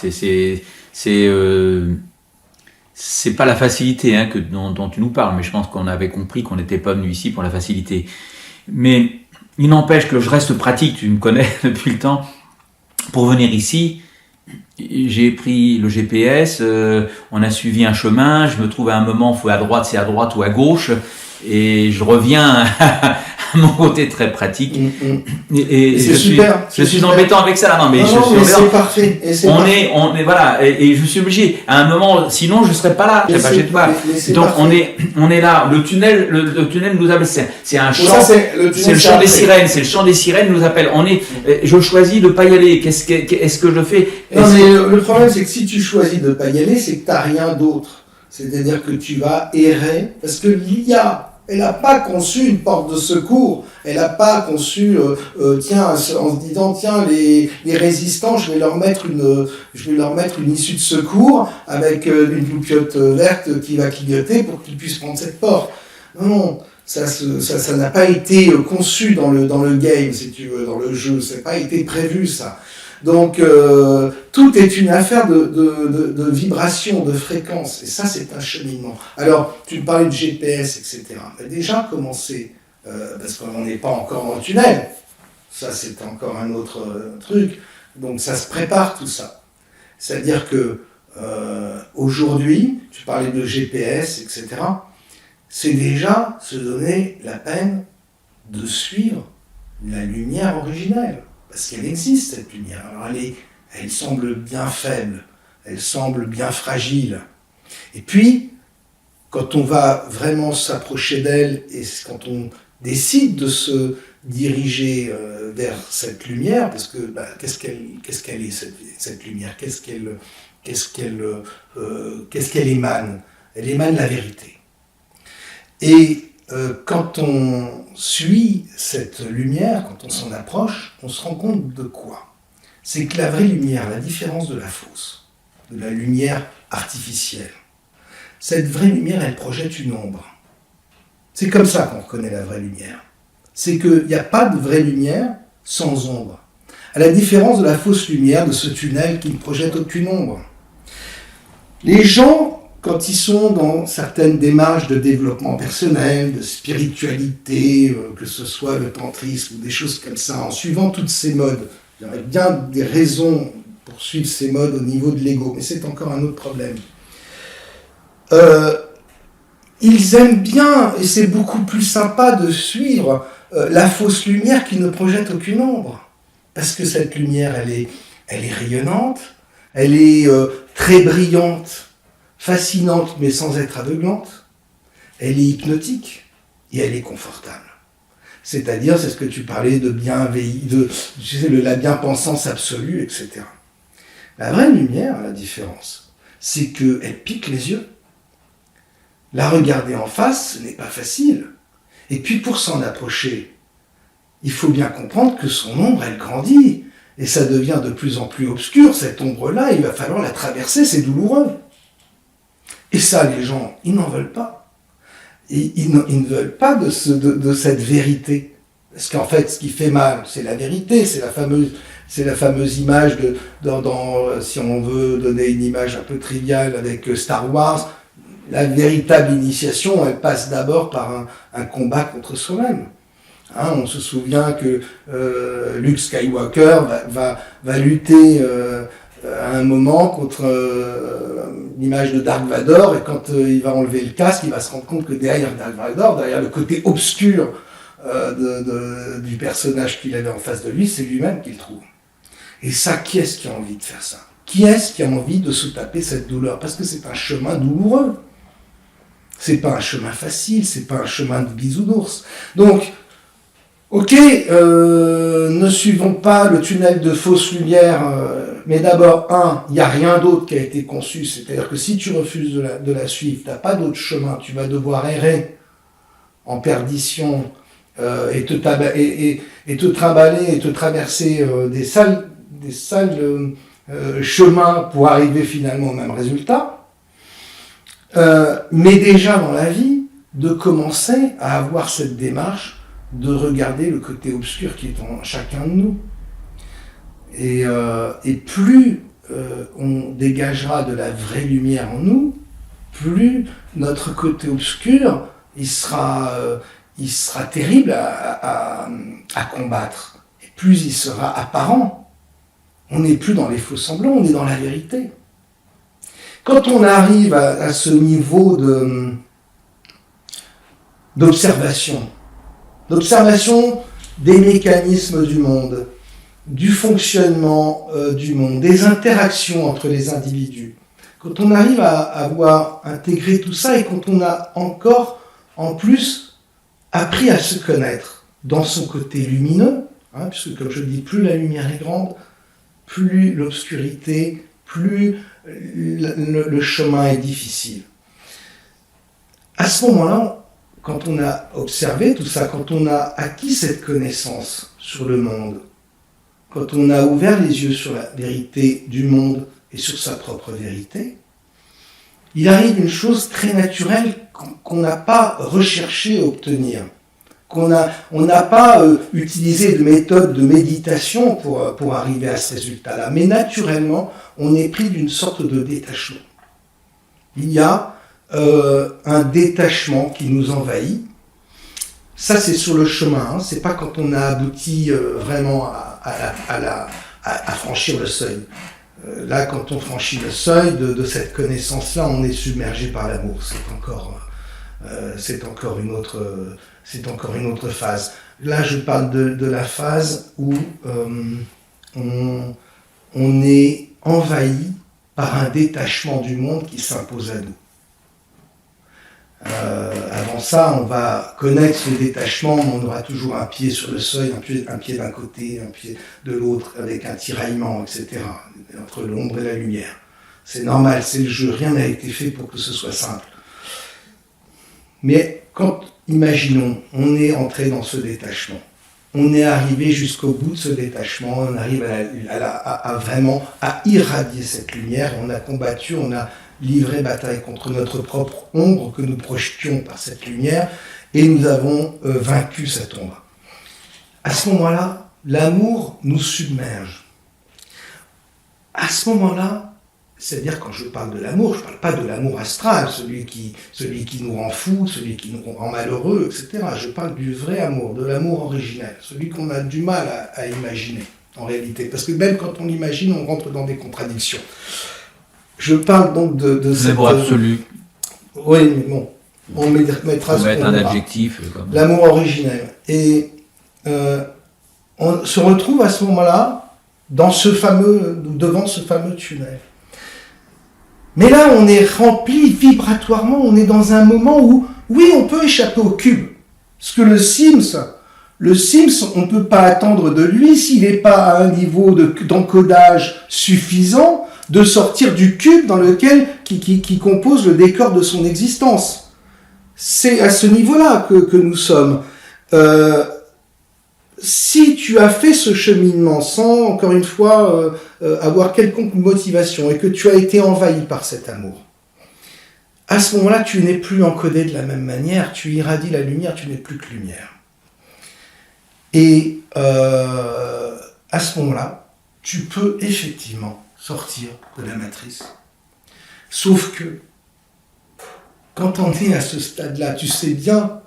c'est pas la facilité dont tu nous parles, mais je pense qu'on avait compris qu'on n'était pas venu ici pour la facilité. Mais il n'empêche que je reste pratique. Tu me connais depuis le temps. Pour venir ici, j'ai pris le GPS, on a suivi un chemin, je me trouve à un moment, faut à droite, c'est à droite ou à gauche, et je reviens à mon côté très pratique. Et c'est super. Je suis embêtant avec ça, non, mais c'est parfait. On est voilà, et je suis obligé. À un moment, sinon je serais pas là. Je serais pas chez toi. Donc parfait. on est là. Le tunnel nous appelle. C'est un chant. C'est le chant des sirènes. C'est le chant des sirènes nous appelle. Je choisis de pas y aller. Qu'est-ce que je fais? Non, mais le problème, c'est que si tu choisis de pas y aller, c'est que t'as rien d'autre. C'est-à-dire que tu vas errer, parce que l'IA, elle n'a pas conçu une porte de secours. Elle n'a pas conçu, en se disant, tiens, les résistants, je vais leur mettre une issue de secours avec une loupiote verte qui va clignoter pour qu'ils puissent prendre cette porte. Non, ça n'a pas été conçu dans le game, si tu veux, dans le jeu. Ça n'a pas été prévu, ça. Donc, tout est une affaire de vibration, de fréquence. Et ça, c'est un cheminement. Alors, tu me parlais de GPS, etc. Mais déjà, commencer, parce qu'on n'est pas encore dans le tunnel. Ça, c'est encore un autre truc. Donc, ça se prépare, tout ça. C'est-à-dire que, aujourd'hui, tu parlais de GPS, etc. C'est déjà se donner la peine de suivre la lumière originelle. Parce qu'elle existe, cette lumière. Alors elle semble bien faible, elle semble bien fragile. Et puis, quand on va vraiment s'approcher d'elle, et quand on décide de se diriger vers cette lumière, parce que qu'est-ce qu'elle est, cette lumière? Qu'est-ce qu'elle émane? Elle émane la vérité. Et quand on suit cette lumière, quand on s'en approche, on se rend compte de quoi? C'est que la vraie lumière, la différence de la fausse, de la lumière artificielle, cette vraie lumière, elle projette une ombre. C'est comme ça qu'on reconnaît la vraie lumière. C'est qu'il n'y a pas de vraie lumière sans ombre. À la différence de la fausse lumière, de ce tunnel qui ne projette aucune ombre. Les gens, quand ils sont dans certaines démarches de développement personnel, de spiritualité, que ce soit le tantrisme ou des choses comme ça, en suivant toutes ces modes, il y aurait bien des raisons pour suivre ces modes au niveau de l'ego, mais c'est encore un autre problème. Ils aiment bien, et c'est beaucoup plus sympa de suivre la fausse lumière qui ne projette aucune ombre. Parce que cette lumière, elle est rayonnante, elle est très brillante, fascinante mais sans être aveuglante, elle est hypnotique et elle est confortable. C'est-à-dire, c'est ce que tu parlais de la bien-pensance absolue, etc. La vraie lumière, la différence, c'est qu'elle pique les yeux. La regarder en face, ce n'est pas facile. Et puis pour s'en approcher, il faut bien comprendre que son ombre, elle grandit. Et ça devient de plus en plus obscur, cette ombre-là, il va falloir la traverser, c'est douloureux. Et ça, les gens, ils n'en veulent pas. Ils ne veulent pas de cette vérité. Parce qu'en fait, ce qui fait mal, c'est la vérité, c'est la fameuse image si on veut donner une image un peu triviale avec Star Wars, la véritable initiation, elle passe d'abord par un combat contre soi-même. Hein, on se souvient que Luke Skywalker va lutter à un moment contre l'image de Dark Vador, et quand il va enlever le casque, il va se rendre compte que derrière Dark Vador, derrière le côté obscur du personnage qu'il avait en face de lui, c'est lui-même qu'il trouve. Et ça, qui est-ce qui a envie de faire ça? Qui est-ce qui a envie de se taper cette douleur? Parce que c'est un chemin douloureux. C'est pas un chemin facile, c'est pas un chemin de bisounours. Donc, ok, ne suivons pas le tunnel de fausse lumière, mais d'abord, il n'y a rien d'autre qui a été conçu. C'est-à-dire que si tu refuses de la suivre, tu n'as pas d'autre chemin, tu vas devoir errer en perdition et te trimballer et te traverser des sales chemins pour arriver finalement au même résultat. Mais déjà dans la vie, de commencer à avoir cette démarche de regarder le côté obscur qui est en chacun de nous. Et plus on dégagera de la vraie lumière en nous, plus notre côté obscur, il sera terrible à combattre. Et plus il sera apparent. On n'est plus dans les faux semblants, on est dans la vérité. Quand on arrive à ce niveau d'observation des mécanismes du monde, du fonctionnement du monde, des interactions entre les individus, quand on arrive à avoir intégré tout ça et quand on a encore, en plus, appris à se connaître dans son côté lumineux, puisque comme je dis, plus la lumière est grande, plus l'obscurité, plus le chemin est difficile. À ce moment-là, quand on a observé tout ça, quand on a acquis cette connaissance sur le monde, quand on a ouvert les yeux sur la vérité du monde et sur sa propre vérité, il arrive une chose très naturelle qu'on n'a pas recherché à obtenir. On n'a pas utilisé de méthode de méditation pour arriver à ce résultat-là. Mais naturellement, on est pris d'une sorte de détachement. Il y a un détachement qui nous envahit. Ça, c'est sur le chemin. C'est pas quand on a abouti vraiment à franchir le seuil. Là, quand on franchit le seuil de cette connaissance-là, on est submergé par l'amour. C'est encore une autre phase. Là, je parle de la phase où on est envahi par un détachement du monde qui s'impose à nous. Avant ça, on va connaître ce détachement, mais on aura toujours un pied sur le seuil, un pied d'un côté, un pied de l'autre, avec un tiraillement, etc., entre l'ombre et la lumière. C'est normal, c'est le jeu, rien n'a été fait pour que ce soit simple. Mais quand, imaginons, on est entré dans ce détachement, on est arrivé jusqu'au bout de ce détachement, on arrive à vraiment à irradier cette lumière, on a combattu, on a livré bataille contre notre propre ombre que nous projetions par cette lumière, et nous avons vaincu cette ombre. À ce moment-là, l'amour nous submerge. À ce moment-là, c'est-à-dire quand je parle de l'amour, je ne parle pas de l'amour astral, celui qui nous rend fous, celui qui nous rend malheureux, etc. Je parle du vrai amour, de l'amour originel, celui qu'on a du mal à imaginer, en réalité. Parce que même quand on l'imagine, on rentre dans des contradictions. Je parle donc de cette... L'amour absolu. Oui, mais bon, on mettra ce qu'on mettre un adjectif. L'amour originel. Et on se retrouve à ce moment-là devant ce fameux tunnel. Mais là, on est rempli vibratoirement, on est dans un moment où, oui, on peut échapper au cube. Parce que le Sims, on ne peut pas attendre de lui, s'il n'est pas à un niveau d'encodage suffisant, de sortir du cube dans lequel qui compose le décor de son existence. C'est à ce niveau-là que nous sommes. Si tu as fait ce cheminement sans, encore une fois, avoir quelconque motivation et que tu as été envahi par cet amour, à ce moment-là, tu n'es plus encodé de la même manière, tu irradies la lumière, tu n'es plus que lumière. Et à ce moment-là, tu peux effectivement sortir de la matrice. Sauf que, quand on est à ce stade-là, tu sais bien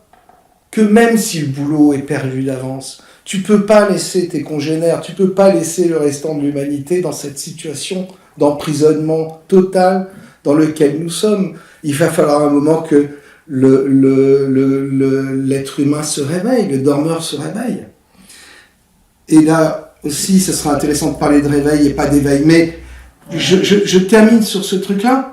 que même si le boulot est perdu d'avance, tu ne peux pas laisser tes congénères, tu ne peux pas laisser le restant de l'humanité dans cette situation d'emprisonnement total dans lequel nous sommes. Il va falloir un moment que l'être humain se réveille, le dormeur se réveille. Et là aussi, ce sera intéressant de parler de réveil et pas d'éveil. Mais je termine sur ce truc-là.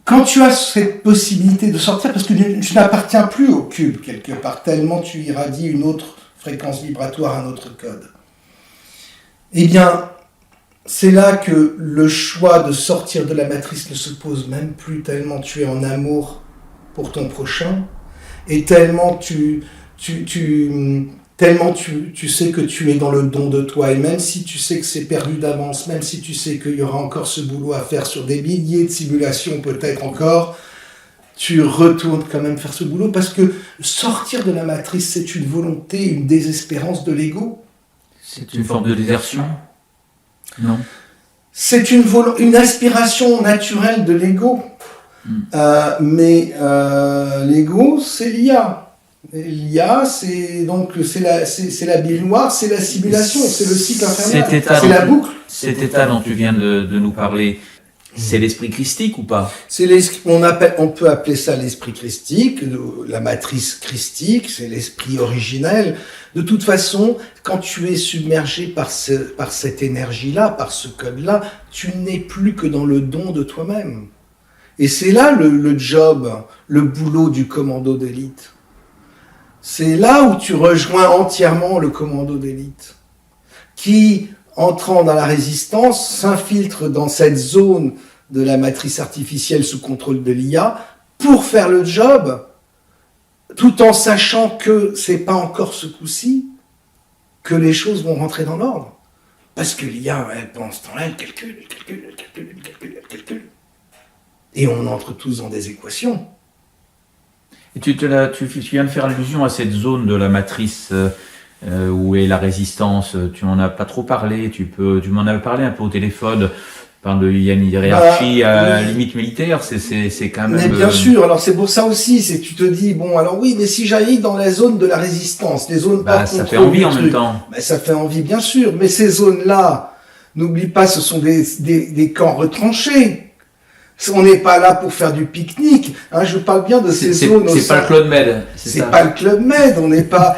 Quand tu as cette possibilité de sortir, parce que tu n'appartiens plus au cube quelque part, tellement tu irradies une autre fréquence vibratoire, un autre code. Eh bien, c'est là que le choix de sortir de la matrice ne se pose même plus, tellement tu es en amour pour ton prochain, et tellement tu sais que tu es dans le don de toi, et même si tu sais que c'est perdu d'avance, même si tu sais qu'il y aura encore ce boulot à faire sur des milliers de simulations peut-être encore, tu retournes quand même faire ce boulot, parce que sortir de la matrice, c'est une volonté, une désespérance de l'ego. C'est une forme de désertion ? Non. C'est une aspiration naturelle de l'ego. Mais l'ego, c'est l'IA. L'IA, c'est la bile noire, c'est la simulation, c'est le cycle infernal, c'est la boucle. Cet état dont tu viens de nous parler, c'est l'esprit christique ou pas ? On peut appeler ça l'esprit christique, la matrice christique, c'est l'esprit originel. De toute façon, quand tu es submergé par cette énergie-là, par ce code-là, tu n'es plus que dans le don de toi-même. Et c'est là le job, le boulot du commando d'élite. C'est là où tu rejoins entièrement le commando d'élite, qui, entrant dans la résistance, s'infiltre dans cette zone de la matrice artificielle sous contrôle de l'IA pour faire le job, tout en sachant que c'est pas encore ce coup-ci que les choses vont rentrer dans l'ordre. Parce que l'IA, pendant ce temps-là, elle calcule. Et on entre tous dans des équations. Et tu viens de faire allusion à cette zone de la matrice où est la résistance. Tu m'en as pas trop parlé. Tu m'en avais parlé un peu au téléphone. Il y a une hiérarchie à la limite militaire. C'est quand même. Mais bien sûr. Alors c'est pour ça aussi. C'est tu te dis bon alors oui, mais si j'arrive dans la zone de la résistance, les zones pas ça fait envie en même temps. Ça fait envie bien sûr. Mais ces zones-là, n'oublie pas, ce sont des camps retranchés. On n'est pas là pour faire du pique-nique. Je parle bien de ces zones. C'est pas le Club Med. C'est pas le Club Med. On n'est pas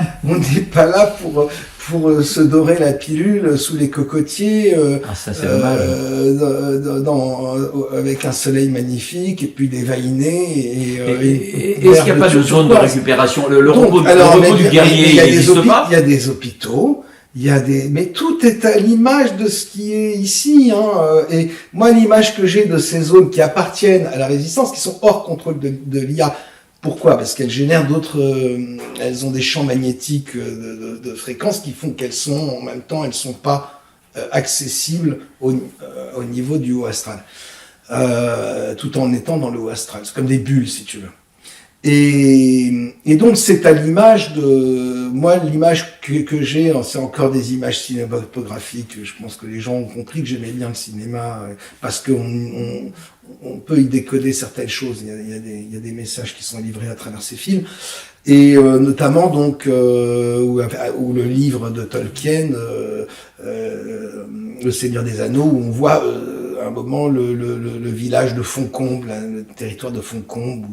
là pour se dorer la pilule sous les cocotiers. Ça c'est dommage. Avec un soleil magnifique et puis des vainés. Et est-ce qu'il n'y a pas de zone de récupération ? Le repos du guerrier, il n'existe pas ? Il y a des hôpitaux. Mais tout est à l'image de ce qui est ici, et moi, l'image que j'ai de ces zones qui appartiennent à la résistance, qui sont hors contrôle de l'IA. Pourquoi ? Parce qu'elles génèrent elles ont des champs magnétiques de fréquences qui font qu'elles sont, en même temps, elles sont pas accessibles au niveau du haut astral. Tout en étant dans le haut astral. C'est comme des bulles, si tu veux. Et donc c'est à l'image l'image que j'ai, c'est encore des images cinématographiques. Je pense que les gens ont compris que j'aimais bien le cinéma parce qu'on peut y décoder certaines choses. Il y a des messages qui sont livrés à travers ces films, et notamment donc où le livre de Tolkien, Le Seigneur des Anneaux, où on voit à un moment le village de Foncombe, le territoire de Foncombe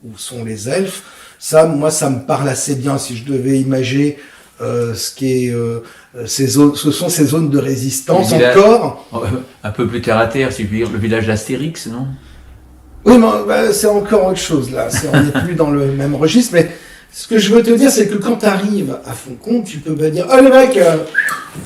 où sont les elfes. Ça me parle assez bien. Si je devais imager ce qui est ces zones, ce sont ces zones de résistance encore. Un peu plus terre à terre, si je puis dire, le village d'Astérix, non ? Oui, mais c'est encore autre chose là. On n'est plus dans le même registre. Mais ce que je veux te dire, c'est que quand tu arrives à Foncombe, tu peux pas dire « Oh les mecs,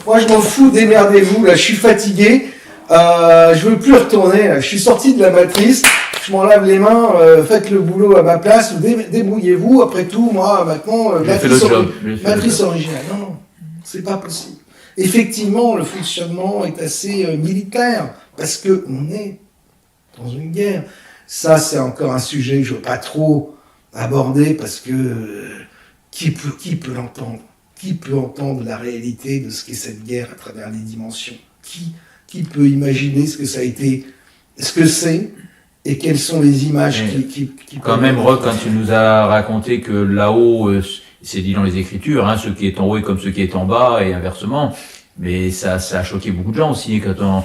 moi je m'en fous, démerdez-vous, là, je suis fatigué, je veux plus retourner, là, je suis sorti de la matrice. » Je m'en lave les mains, faites le boulot à ma place, débrouillez-vous, après tout, moi, maintenant, matrice originale. Non, c'est pas possible. Effectivement, le fonctionnement est assez militaire, parce que on est dans une guerre. Ça, c'est encore un sujet que je ne veux pas trop aborder parce que qui peut l'entendre? Qui peut entendre la réalité de ce qu'est cette guerre à travers les dimensions? Qui peut imaginer ce que ça a été, ce que c'est, et quelles sont les images qui quand même, Roch, quand tu nous as raconté que là-haut, c'est dit dans les Écritures, hein, ce qui est en haut est comme ce qui est en bas, et inversement. Mais ça a choqué beaucoup de gens aussi, quand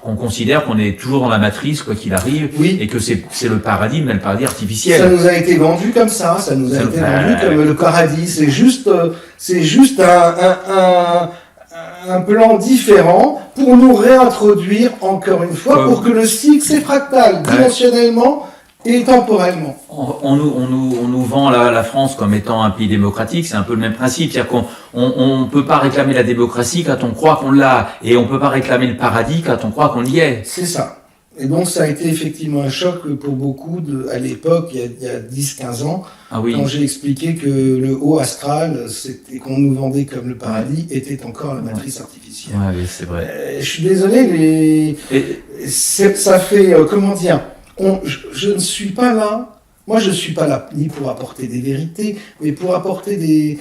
on considère qu'on est toujours dans la matrice, quoi qu'il arrive, oui. Et que c'est le paradis, mais le paradis artificiel. Ça nous a été vendu comme ça, ça nous a été vendu comme le paradis. C'est juste un plan différent pour nous réintroduire encore une fois, pour que le cycle, c'est fractal, dimensionnellement et temporellement. On nous vend la France comme étant un pays démocratique, c'est un peu le même principe, c'est-à-dire qu'on peut pas réclamer la démocratie quand on croit qu'on l'a, et on peut pas réclamer le paradis quand on croit qu'on y est. C'est ça. Et donc ça a été effectivement un choc pour beaucoup à l'époque, il y a 10-15 ans, quand j'ai expliqué que le haut astral, qu'on nous vendait comme le paradis, était encore la matrice artificielle. Ouais, oui, c'est vrai. Je suis désolé, ça fait, comment dire, je ne suis pas là, moi je ne suis pas là ni pour apporter des vérités, mais pour apporter des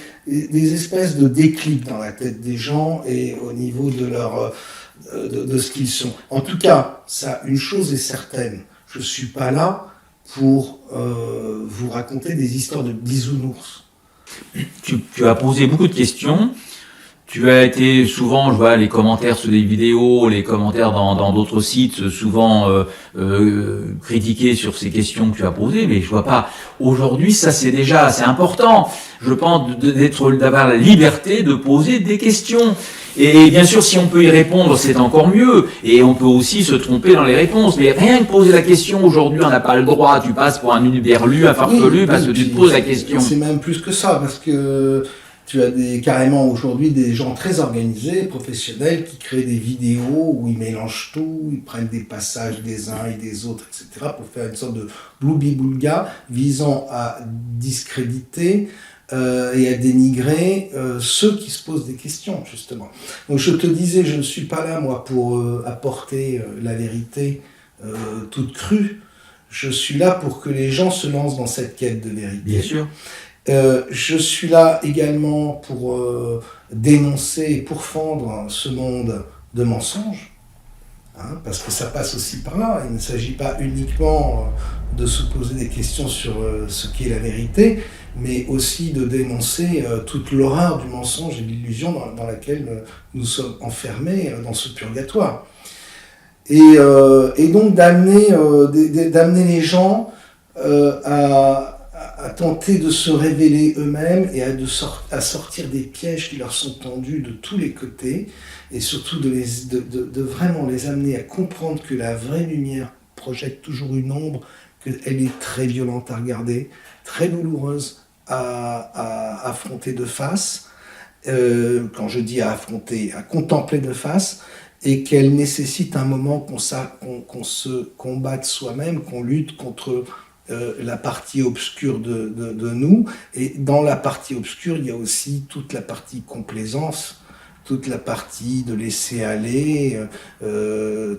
espèces de déclics dans la tête des gens et au niveau de leur... de ce qu'ils sont. En tout cas, une chose est certaine, je ne suis pas là pour vous raconter des histoires de bisounours. Tu as posé beaucoup de questions. Tu as été souvent, je vois les commentaires sous des vidéos, les commentaires dans d'autres sites, souvent critiqués sur ces questions que tu as posées, mais je vois pas. Aujourd'hui, ça c'est important. Je pense d'avoir la liberté de poser des questions. Et bien sûr, si on peut y répondre, c'est encore mieux. Et on peut aussi se tromper dans les réponses. Mais rien que poser la question, aujourd'hui, on n'a pas le droit. Tu passes pour un uniberlu, un farfelu, parce que tu te poses la question. C'est même plus que ça, parce que tu as carrément aujourd'hui des gens très organisés, professionnels, qui créent des vidéos où ils mélangent tout, ils prennent des passages des uns et des autres, etc., pour faire une sorte de bloubi-boulga visant à discréditer et à dénigrer ceux qui se posent des questions, justement. Donc je te disais, je ne suis pas là, moi, pour apporter la vérité toute crue. Je suis là pour que les gens se lancent dans cette quête de vérité. Bien sûr. Je suis là également pour dénoncer et pourfendre ce monde de mensonges, hein, parce que ça passe aussi par là. Il ne s'agit pas uniquement de se poser des questions sur ce qu'est la vérité, mais aussi de dénoncer toute l'horreur du mensonge et de l'illusion dans laquelle nous sommes enfermés dans ce purgatoire. Et donc d'amener les gens à tenter de se révéler eux-mêmes et à sortir des pièges qui leur sont tendus de tous les côtés, et surtout de vraiment les amener à comprendre que la vraie lumière projette toujours une ombre, qu'elle est très violente à regarder, très douloureuse à affronter de face, quand je dis à affronter, à contempler de face, et qu'elle nécessite un moment qu'on se combatte soi-même, qu'on lutte contre la partie obscure de nous. Et dans la partie obscure, il y a aussi toute la partie complaisance, toute la partie de laisser aller,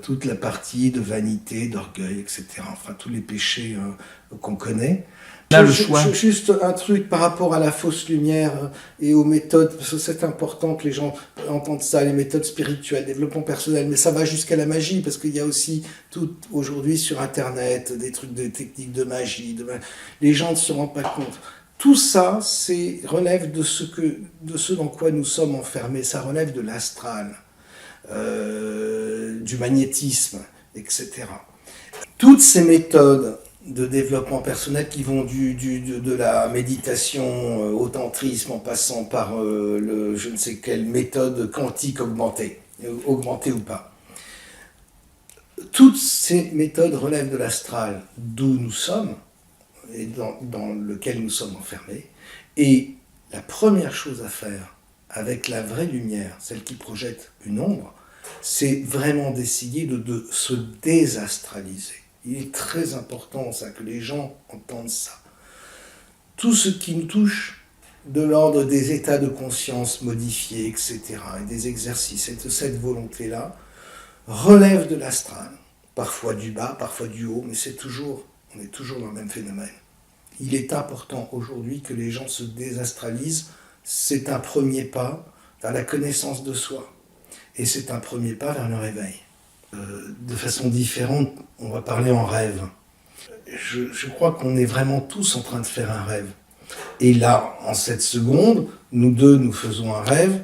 toute la partie de vanité, d'orgueil, etc. Enfin, tous les péchés qu'on connaît. Là, le choix. Juste un truc par rapport à la fausse lumière et aux méthodes, parce que c'est important que les gens entendent ça, les méthodes spirituelles, développement personnel, mais ça va jusqu'à la magie, parce qu'il y a aussi tout aujourd'hui sur Internet, des trucs de techniques de magie, les gens ne se rendent pas compte. Tout ça, relève de ce dans quoi nous sommes enfermés, ça relève de l'astral, du magnétisme, etc. Toutes ces méthodes de développement personnel qui vont de la méditation au tantrisme en passant par je ne sais quelle méthode quantique augmentée ou pas. Toutes ces méthodes relèvent de l'astral d'où nous sommes et dans lequel nous sommes enfermés. Et la première chose à faire avec la vraie lumière, celle qui projette une ombre, c'est vraiment d'essayer de se désastraliser. Il est très important ça, que les gens entendent ça. Tout ce qui nous touche de l'ordre des états de conscience modifiés, etc., et des exercices, et de cette volonté-là, relève de l'astral. parfois du bas, parfois du haut, mais on est toujours dans le même phénomène. Il est important aujourd'hui que les gens se désastralisent. C'est un premier pas vers la connaissance de soi. Et c'est un premier pas vers le réveil. De façon différente, on va parler en rêve. Je crois qu'on est vraiment tous en train de faire un rêve. Et là, en cette seconde, nous deux, nous faisons un rêve.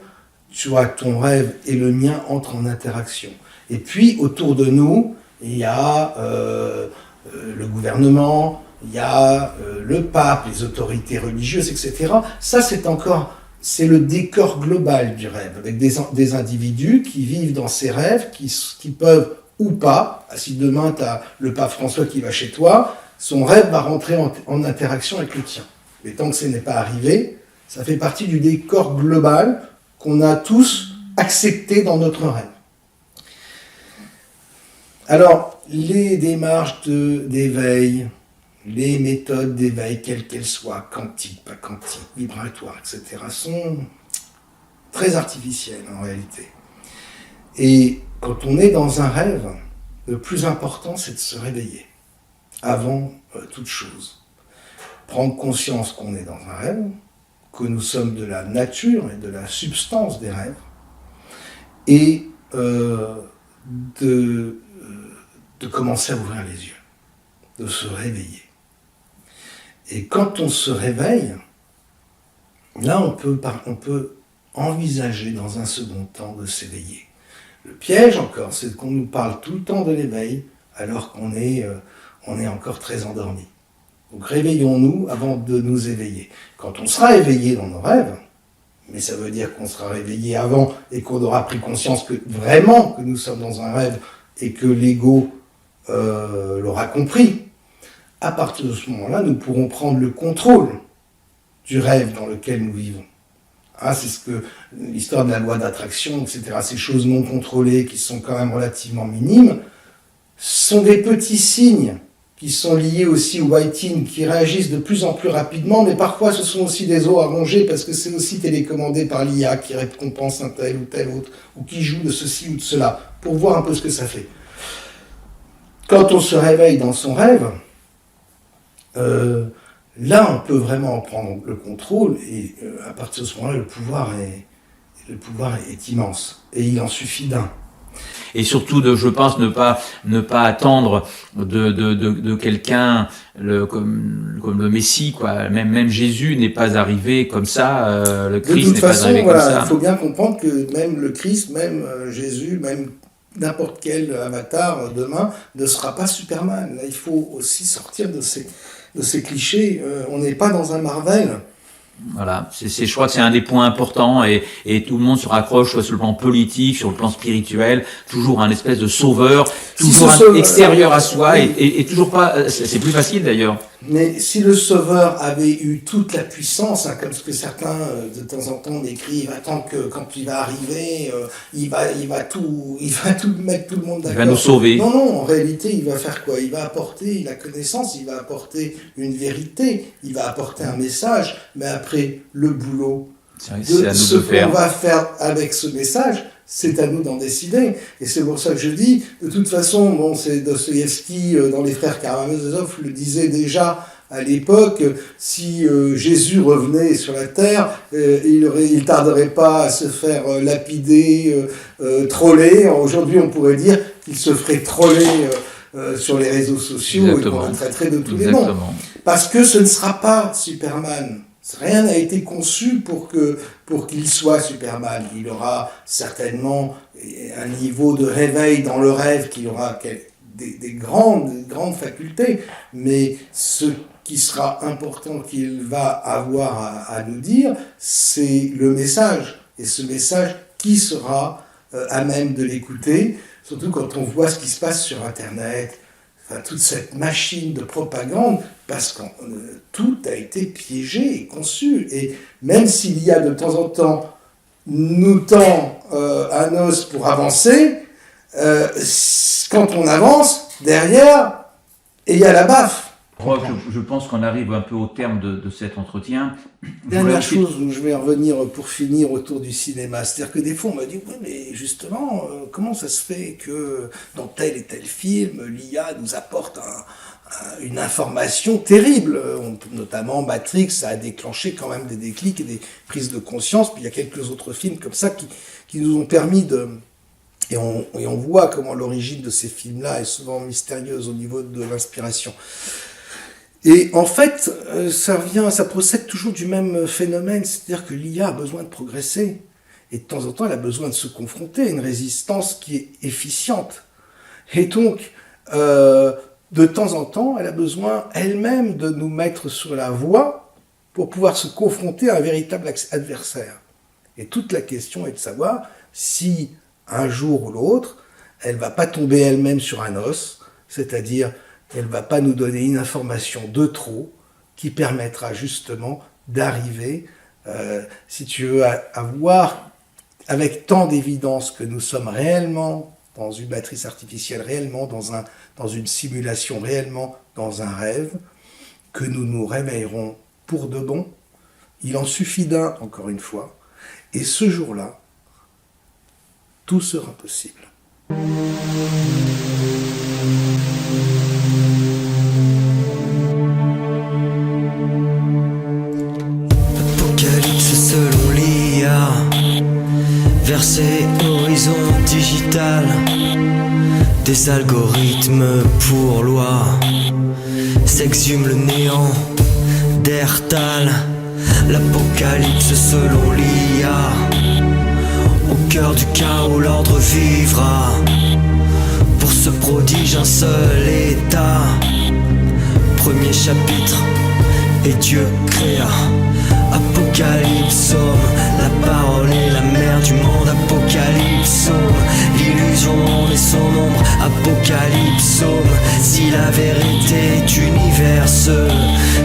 Tu vois, ton rêve et le mien entrent en interaction. Et puis, autour de nous, il y a le gouvernement, il y a le pape, les autorités religieuses, etc. Ça, c'est le décor global du rêve, avec des individus qui vivent dans ces rêves, qui peuvent ou pas, si demain tu as le pape François qui va chez toi, son rêve va rentrer en interaction avec le tien. Mais tant que ce n'est pas arrivé, ça fait partie du décor global qu'on a tous accepté dans notre rêve. Alors, les démarches d'éveil, les méthodes d'éveil, quelles qu'elles soient, quantiques, pas quantiques, vibratoires, etc., sont très artificielles en réalité. Et quand on est dans un rêve, le plus important, c'est de se réveiller, avant toute chose. Prendre conscience qu'on est dans un rêve, que nous sommes de la nature et de la substance des rêves, et de commencer à ouvrir les yeux, de se réveiller. Et quand on se réveille, là on peut envisager dans un second temps de s'éveiller. Le piège encore, c'est qu'on nous parle tout le temps de l'éveil, alors qu'on est encore très endormi. Donc réveillons-nous avant de nous éveiller. Quand on sera éveillé dans nos rêves, mais ça veut dire qu'on sera réveillé avant et qu'on aura pris conscience que vraiment que nous sommes dans un rêve et que l'ego l'aura compris, à partir de ce moment-là, nous pourrons prendre le contrôle du rêve dans lequel nous vivons. Ah, c'est ce que l'histoire de la loi d'attraction, etc., ces choses non contrôlées qui sont quand même relativement minimes, sont des petits signes qui sont liés aussi au whiting, qui réagissent de plus en plus rapidement, mais parfois ce sont aussi des os à ronger parce que c'est aussi télécommandé par l'IA qui récompense un tel ou tel autre, ou qui joue de ceci ou de cela, pour voir un peu ce que ça fait. Quand on se réveille dans son rêve, là on peut vraiment prendre le contrôle et à partir de ce moment-là, le pouvoir est immense et il en suffit d'un. Et surtout, je pense, ne pas attendre de quelqu'un comme le Messie, quoi. Même Jésus n'est pas arrivé comme ça. Le Christ n'est pas arrivé comme ça. Il faut bien comprendre que même le Christ, même Jésus, même n'importe quel avatar demain ne sera pas Superman. Là, il faut aussi sortir de ces clichés. On n'est pas dans un Marvel. Voilà, je crois que c'est un des points importants et tout le monde se raccroche soit sur le plan politique, sur le plan spirituel, toujours un espèce de sauveur, toujours extérieur à soi et toujours pas, c'est plus facile d'ailleurs. Mais si le sauveur avait eu toute la puissance, hein, comme ce que certains de temps en temps écrivent, attends que quand il va arriver, il va tout mettre tout le monde d'accord. Il va nous sauver. Non, en réalité, il va faire quoi? Il va apporter la connaissance, il va apporter une vérité, il va apporter un message, mais après, le boulot de ce qu'on va faire avec ce message, c'est à nous d'en décider. Et c'est pour ça que je dis, de toute façon, c'est Dostoïevski dans Les Frères Karamazov le disait déjà à l'époque, si Jésus revenait sur la terre, il tarderait pas à se faire lapider, troller. Aujourd'hui, on pourrait dire qu'il se ferait troller sur les réseaux sociaux. Exactement. Et qu'on le traiterait de tous les noms. Parce que ce ne sera pas Superman. Rien n'a été conçu pour qu'il soit Superman. Il aura certainement un niveau de réveil dans le rêve, qu'il aura des grandes facultés, mais ce qui sera important qu'il va avoir à nous dire, c'est le message. Et ce message, qui sera à même de l'écouter, surtout quand on voit ce qui se passe sur Internet, enfin, toute cette machine de propagande, parce que tout a été piégé et conçu. Et même s'il y a de temps en temps, nous tend un os pour avancer, quand on avance, derrière, et il y a la baffe. Je pense qu'on arrive un peu au terme de cet entretien. Dernière chose où je vais revenir pour finir autour du cinéma, c'est-à-dire que des fois on m'a dit, oui mais justement, comment ça se fait que dans tel et tel film, l'IA nous apporte une information terrible, notamment Matrix, ça a déclenché quand même des déclics et des prises de conscience, puis il y a quelques autres films comme ça qui nous ont permis de... Et on voit comment l'origine de ces films-là est souvent mystérieuse au niveau de l'inspiration. Et en fait, ça procède toujours du même phénomène, c'est-à-dire que l'IA a besoin de progresser. Et de temps en temps, elle a besoin de se confronter à une résistance qui est efficiente. Et donc, de temps en temps, elle a besoin elle-même de nous mettre sur la voie pour pouvoir se confronter à un véritable adversaire. Et toute la question est de savoir si, un jour ou l'autre, elle ne va pas tomber elle-même sur un os, c'est-à-dire elle ne va pas nous donner une information de trop qui permettra justement d'arriver, si tu veux, à voir avec tant d'évidence que nous sommes réellement dans une matrice artificielle, réellement dans une simulation, réellement dans un rêve, que nous nous réveillerons pour de bon. Il en suffit d'un, encore une fois, et ce jour-là, tout sera possible. Apocalypse selon l'IA, versé horizon digital, des algorithmes pour loi, s'exhume le néant d'Ertal. L'apocalypse selon l'IA, au cœur du chaos l'ordre vivra. Pour ce prodige un seul état. Premier chapitre, et Dieu créa. Apocalypsome, la parole est la mère du monde. Apocalypsome, l'illusion est son ombre. Apocalypsome, si la vérité est univers, ceux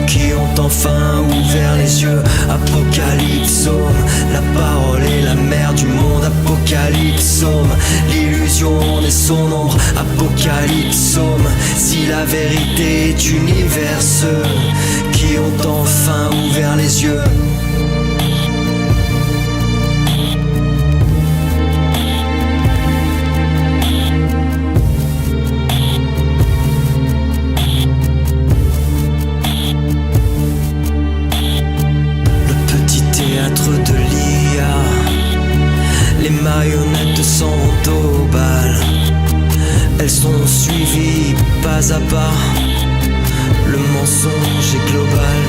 qui ont enfin ouvert les yeux. Apocalypsome, la parole est la mère du monde. Apocalypsome, l'illusion est son ombre. Apocalypsome, si la vérité est univers, ceux qui ont enfin ouvert les yeux. De l'IA, les marionnettes s'en vont au bal. Elles sont suivies pas à pas. Le mensonge est global.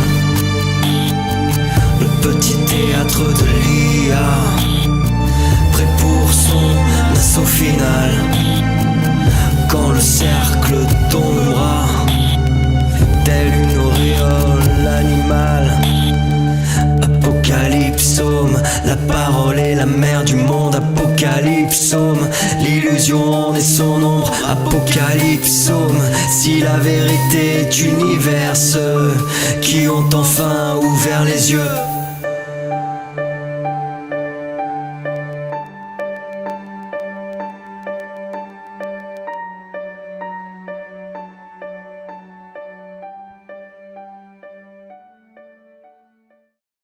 Le petit théâtre de l'IA, prêt pour son assaut final. Quand le cercle tombera, tel une auréole animale. Apocalypsome, la parole est la mère du monde. Apocalypsome, l'illusion est son ombre. Apocalypsome, si la vérité est univers, ceux qui ont enfin ouvert les yeux.